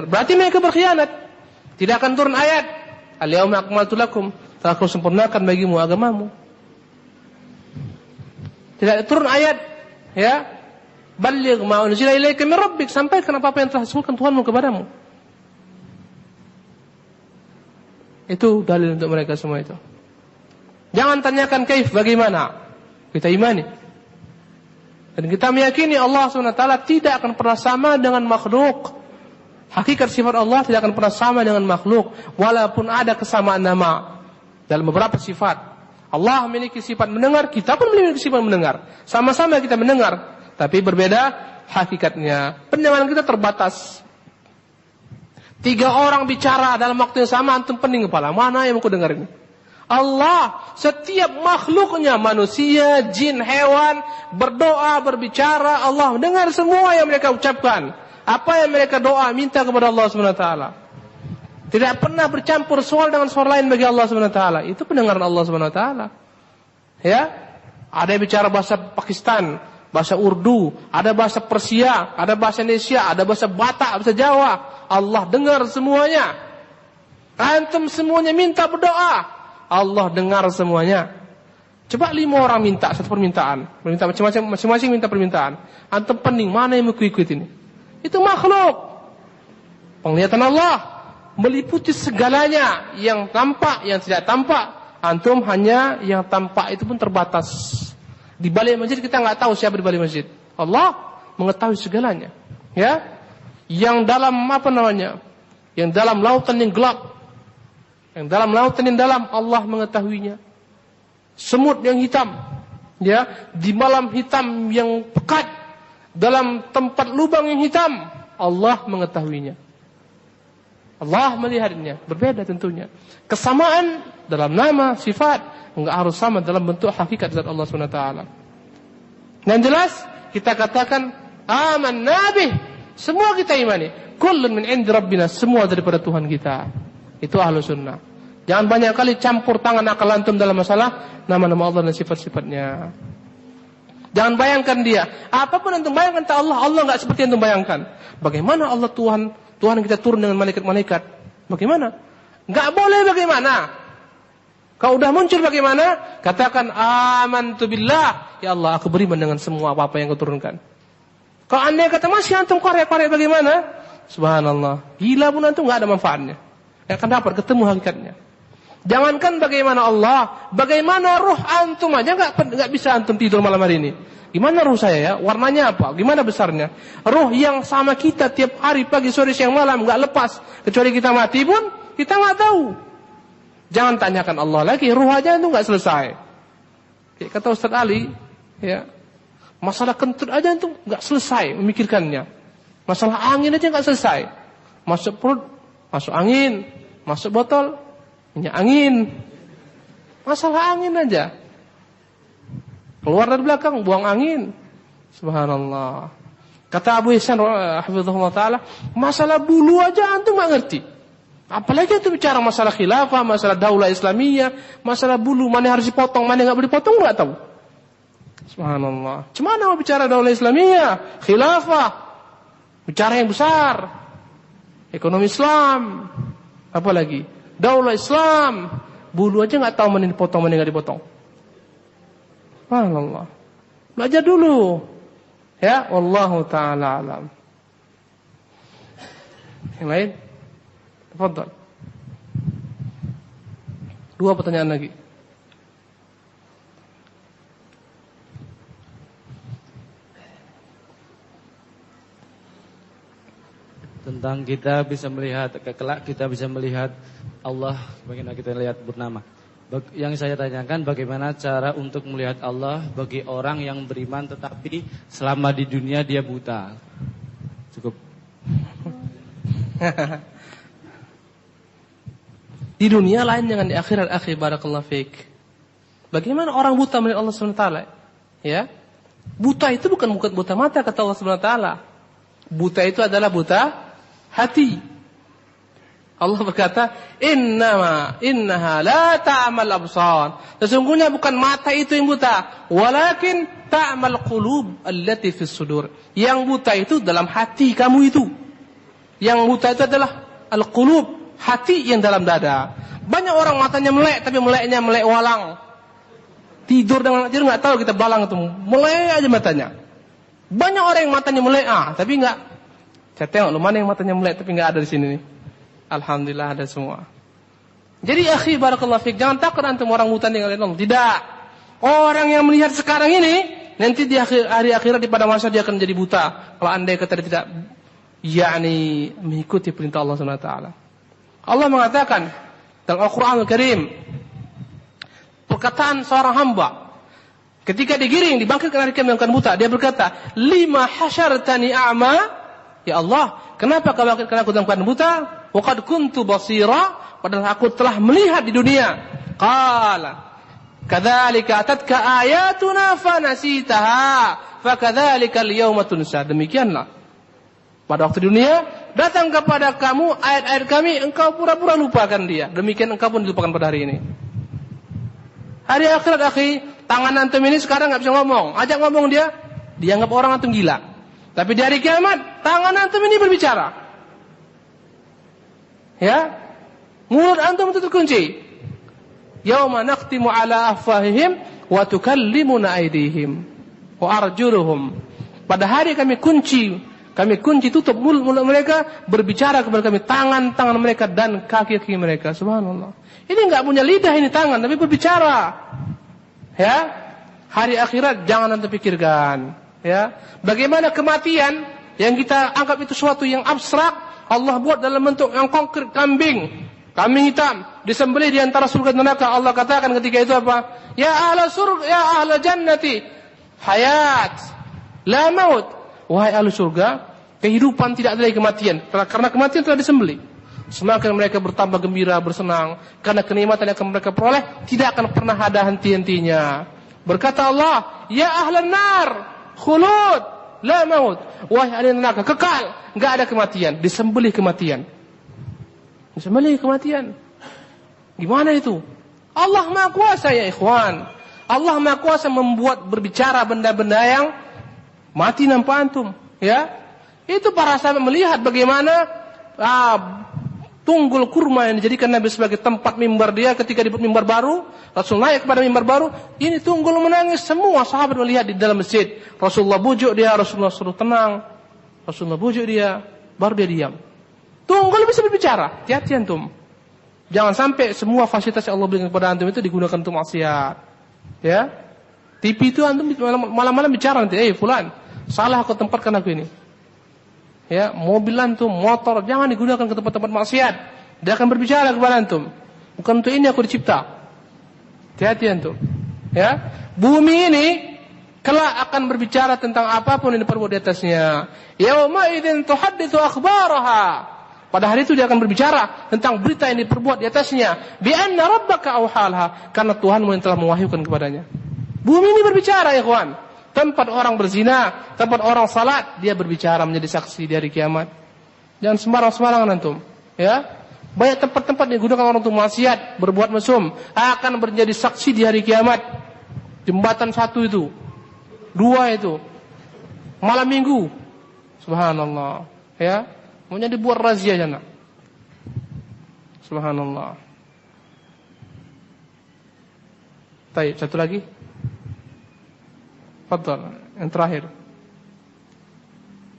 berarti mereka berkhianat. Tidak akan turun ayat, al-yauma akmaltu lakum, telah aku sempurnakan bagimu agamamu. Tidak turun ayat, ya, balligh ma unzila ilaika min rabbik, sampaikan apa yang telah disebutkan Tuhanmu kepadamu. Itu dalil untuk mereka semua itu. Jangan tanyakan kaif, bagaimana. Kita imani. Dan kita meyakini Allah SWT tidak akan pernah sama dengan makhluk. Hakikat sifat Allah tidak akan pernah sama dengan makhluk. Walaupun ada kesamaan nama dalam beberapa sifat. Allah memiliki sifat mendengar, kita pun memiliki sifat mendengar. Sama-sama kita mendengar, tapi berbeda hakikatnya. Pendengaran kita terbatas. 3 orang bicara dalam waktu yang sama, antum pening kepala. Mana yang aku dengar ini? Allah, setiap makhluknya, manusia, jin, hewan, berdoa, berbicara, Allah mendengar semua yang mereka ucapkan. Apa yang mereka doa, minta kepada Allah SWT. Tidak pernah bercampur suara dengan suara lain bagi Allah SWT. Itu pendengaran Allah SWT. Ya, ada yang bicara bahasa Pakistan, bahasa Urdu, ada bahasa Persia, ada bahasa Indonesia, ada bahasa Batak, bahasa Jawa. Allah dengar semuanya. Antum semuanya minta berdoa, Allah dengar semuanya. Coba 5 orang minta satu permintaan, masing-masing minta permintaan. Antum pening, mana yang mau ikut ini? Itu makhluk. Penglihatan Allah meliputi segalanya, yang tampak, yang tidak tampak. Antum hanya yang tampak itu pun terbatas. Di balik masjid kita nggak tahu siapa di balik masjid. Allah mengetahui segalanya. Ya, yang dalam yang dalam lautan yang gelap, yang dalam lautan yang dalam, Allah mengetahuinya. Semut yang hitam, ya, di malam hitam yang pekat, dalam tempat lubang yang hitam, Allah mengetahuinya. Allah melihatnya, berbeda tentunya. Kesamaan dalam nama, sifat, enggak harus sama dalam bentuk hakikat zat Allah SWT. Yang jelas kita katakan amanna bih, semua kita imani. Kullun min indi rabbina, semua daripada Tuhan kita. Itu ahlu sunnah. Jangan banyak kali campur tangan akal antum dalam masalah nama-nama Allah dan sifat-sifatnya. Jangan bayangkan dia. Apapun antum bayangkan tentang Allah, Allah enggak seperti antum bayangkan. Bagaimana Allah Tuhan kita turun dengan malaikat-malaikat? Bagaimana? Enggak boleh bagaimana? Kau udah muncul bagaimana? Katakan amantu billah. Ya Allah, aku beriman dengan semua apa-apa yang kau turunkan. Kalau anda kata masih antum korek-korek bagaimana? Subhanallah. Gila pun antum enggak ada manfaatnya. Enggak akan dapat ketemu hakikatnya. Jangankan bagaimana Allah, bagaimana ruh antum aja enggak bisa antum tidur malam hari ini. Gimana ruh saya ya? Warnanya apa? Gimana besarnya? Ruh yang sama kita tiap hari pagi, sore, siang, malam enggak lepas. Kecuali kita mati pun kita enggak tahu. Jangan tanyakan Allah lagi, ruh aja itu enggak selesai. Kayak kata Ustaz Ali, ya. Masalah kentut aja itu enggak selesai memikirkannya. Masalah angin aja enggak selesai. Masuk perut, masuk angin, masuk botol, minyak angin. Masalah angin aja. Keluar dari belakang, buang angin. Subhanallah. Kata Abu Ihsan hafizahullah taala, masalah bulu aja antum enggak ngerti. Apalagi itu bicara masalah khilafah, masalah daulah Islamiyah, masalah bulu mana harus dipotong, mana enggak boleh dipotong enggak tahu. Subhanallah. Cuma mau bicara daulah Islamiyah, khilafah, bicara yang besar, ekonomi Islam, apa lagi? Daulah Islam, bulu aja enggak tahu mana dipotong, mana enggak dipotong. Subhanallah. Belajar dulu. Ya, wallahu taala alam. Yang lain? Tafadhal. 2 pertanyaan lagi. Tentang kita bisa melihat kelak, kita bisa melihat Allah bagaimana kita lihat purnama. Yang saya tanyakan bagaimana cara untuk melihat Allah bagi orang yang beriman tetapi selama di dunia dia buta. Cukup. Di dunia lain dengan di akhirat, akhi barakallahu fiik. Bagaimana orang buta melihat Allah SWT? Ya. Buta itu bukan buta mata kata Allah SWT. Buta itu adalah buta hati. Allah berkata, innaha la ta'mal absar. Sesungguhnya bukan mata itu yang buta, walakin ta'mal qulub allati fis sudur. Yang buta itu dalam hati kamu itu. Yang buta itu adalah al-qulub, hati yang dalam dada. Banyak orang matanya melek, tapi meleknya melek walang. Tidur enggak tahu kita balang itu, melek aja matanya. Banyak orang yang matanya melek, tapi enggak. Saya tengok lu mana yang matanya melek tapi enggak ada di sini nih. Alhamdulillah ada semua. Jadi akhi barakallahu fiik, jangan takut antum orang buta dengan Allah. Tidak. Orang yang melihat sekarang ini nanti di hari akhirat di pada masa dia akan jadi buta kalau andai kata dia tidak mengikuti perintah Allah Subhanahu wa taala. Allah mengatakan dalam Al-Qur'an Al-Karim, perkataan seorang hamba ketika digiring dibangkitkan hari kiamat yang akan buta, dia berkata, "Lima hasyartani a'ma?" Ya Allah, kenapa kau bangkitkan aku dalam keadaan buta? Wa qad kuntu basira, padahal aku telah melihat di dunia. Qala, kadzalika atatka ayatuna fanasitaha, fakadzalika al-yawma tunsa. Demikianlah pada waktu dunia datang kepada kamu ayat-ayat kami, engkau pura-pura lupakan dia. Demikian engkau pun dilupakan pada hari ini. Hari akhirat akhi, tangan antum ini sekarang enggak bisa ngomong. Ajak ngomong dia, dianggap orang antum gila. Tapi di hari kiamat, tangan antum ini berbicara. Ya, mulut antum itu terkunci. Yauma naqtimu ala afwahihim wa tukallimuna aydihim wa arjuluhum. Pada hari kami kunci tutup mulut mereka, berbicara kepada kami tangan-tangan mereka dan kaki-kaki mereka. Subhanallah. Ini enggak punya lidah ini tangan, tapi berbicara. Ya. Hari akhirat jangan antum pikirkan, ya. Bagaimana kematian yang kita anggap itu suatu yang abstrak, Allah buat dalam bentuk yang konkret, kambing hitam disembelih di antara surga dan neraka. Allah katakan ketika itu apa? Ya ahla surga, ya ahla jannati, hayat la maut. Wahai ahli surga, kehidupan tidak ada lagi kematian, karena kematian telah disembelih. Semakin mereka bertambah gembira, bersenang karena kenikmatan yang akan mereka peroleh tidak akan pernah ada henti-hentinya. Berkata Allah, ya ahlan nar, khulud, la maut. Wahai ahli neraka, kekal, enggak ada kematian, disembelih kematian. Disembelih kematian. Gimana itu? Allah Maha Kuasa ya ikhwan. Allah Maha Kuasa membuat berbicara benda-benda yang mati nampak antum, ya. Itu para sahabat melihat bagaimana tunggul kurma yang dijadikan Nabi sebagai tempat mimbar dia ketika dibuat mimbar baru, Rasul naik kepada mimbar baru, ini tunggul menangis, semua sahabat melihat di dalam masjid. Rasulullah bujuk dia, Rasulullah suruh tenang, Rasulullah bujuk dia, baru dia diam. Tunggul bisa berbicara, hati-hati antum. Jangan sampai semua fasilitas yang Allah berikan kepada antum itu digunakan untuk maksiat. Ya. TV itu antum malam-malam bicara nanti, fulan, salah aku tempatkan aku ini. Ya, mobil antum, motor jangan digunakan ke tempat-tempat maksiat. Dia akan berbicara kepada antum. Bukan untuk ini aku dicipta. Hati-hati antum. Ya, bumi ini kelak akan berbicara tentang apapun yang diperbuat di atasnya. Yauma idzin tuhadditsu akhbaraha. Pada hari itu dia akan berbicara tentang berita yang diperbuat di atasnya. Bi anna rabbaka auhalha, karena Tuhanmu yang telah mewahyukan kepadanya. Bumi ini berbicara ya kawan. Tempat orang berzina, tempat orang salat, dia berbicara menjadi saksi di hari kiamat. Jangan sembarang-sembarangan antum, ya. Banyak tempat-tempat yang digunakan orang untuk maksiat, berbuat mesum, akan menjadi saksi di hari kiamat. Jembatan 1 itu, 2 itu, malam minggu, subhanallah, ya. Maunya dibuat razia jana. Subhanallah. Baik, satu lagi. Fadhal, yang terakhir.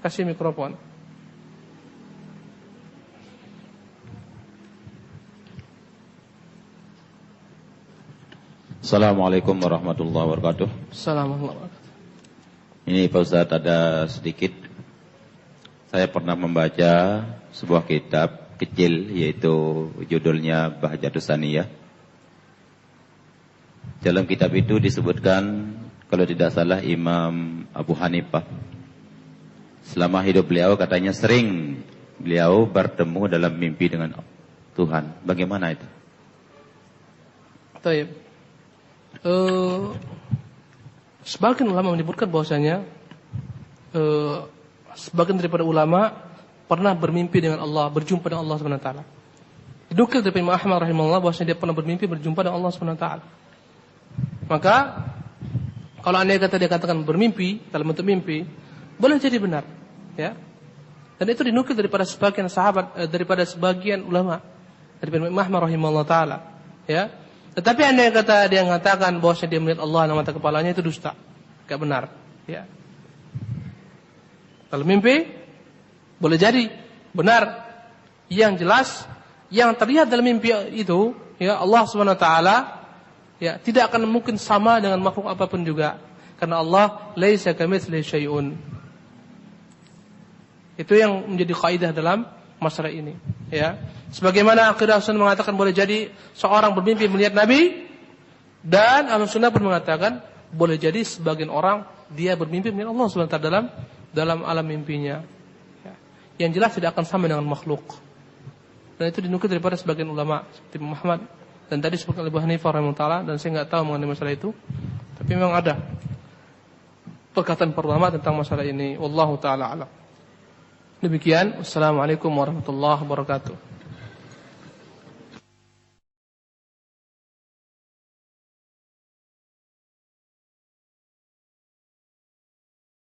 Kasih mikrofon. Assalamualaikum warahmatullahi wabarakatuh. Assalamualaikum. Ini Pak Ustadz ada sedikit. Saya pernah membaca sebuah kitab kecil yaitu judulnya Bahjatus Saniyah. Dalam kitab itu disebutkan kalau tidak salah Imam Abu Hanifah selama hidup beliau katanya sering beliau bertemu dalam mimpi dengan Tuhan. Bagaimana itu? Baik. Sebagian ulama menyebutkan bahwasanya sebagian daripada ulama pernah bermimpi dengan Allah, berjumpa dengan Allah Subhanahu wa taala. Dinukil dari Imam Ahmad rahimahullah bahwasanya dia pernah bermimpi berjumpa dengan Allah Subhanahu wa taala. Maka kalau andai kata dia katakan bermimpi dalam bentuk mimpi, boleh jadi benar, ya. Dan itu dinukil daripada sebagian sahabat, daripada sebagian ulama, daripada Imam Ahmad rahimahullah taala, ya. Tetapi andai kata dia mengatakan bahwa dia melihat Allah dalam mata kepalanya, itu dusta, enggak benar, ya. Kalau mimpi boleh jadi benar. Yang jelas yang terlihat dalam mimpi itu, ya, Allah Subhanahu wa taala, ya, tidak akan mungkin sama dengan makhluk apapun juga, karena Allah laisa kamitslihi syai'un. Itu yang menjadi kaidah dalam masalah ini, ya. Sebagaimana akidah sunnah mengatakan boleh jadi seorang bermimpi melihat Nabi, dan Ahlussunnah pun mengatakan boleh jadi sebagian orang dia bermimpi melihat Allah Subhanahu wa taala dalam alam mimpinya, ya. Yang jelas tidak akan sama dengan makhluk. Dan itu dinukil daripada sebagian ulama seperti Muhammad. Dan tadi disebutkan oleh Abu Hanifah rahimahullah, dan saya enggak tahu mengenai masalah itu. Tapi memang ada perkataan para ulama tentang masalah ini. Wallahu taala alam. Demikian. Wassalamualaikum warahmatullahi wabarakatuh.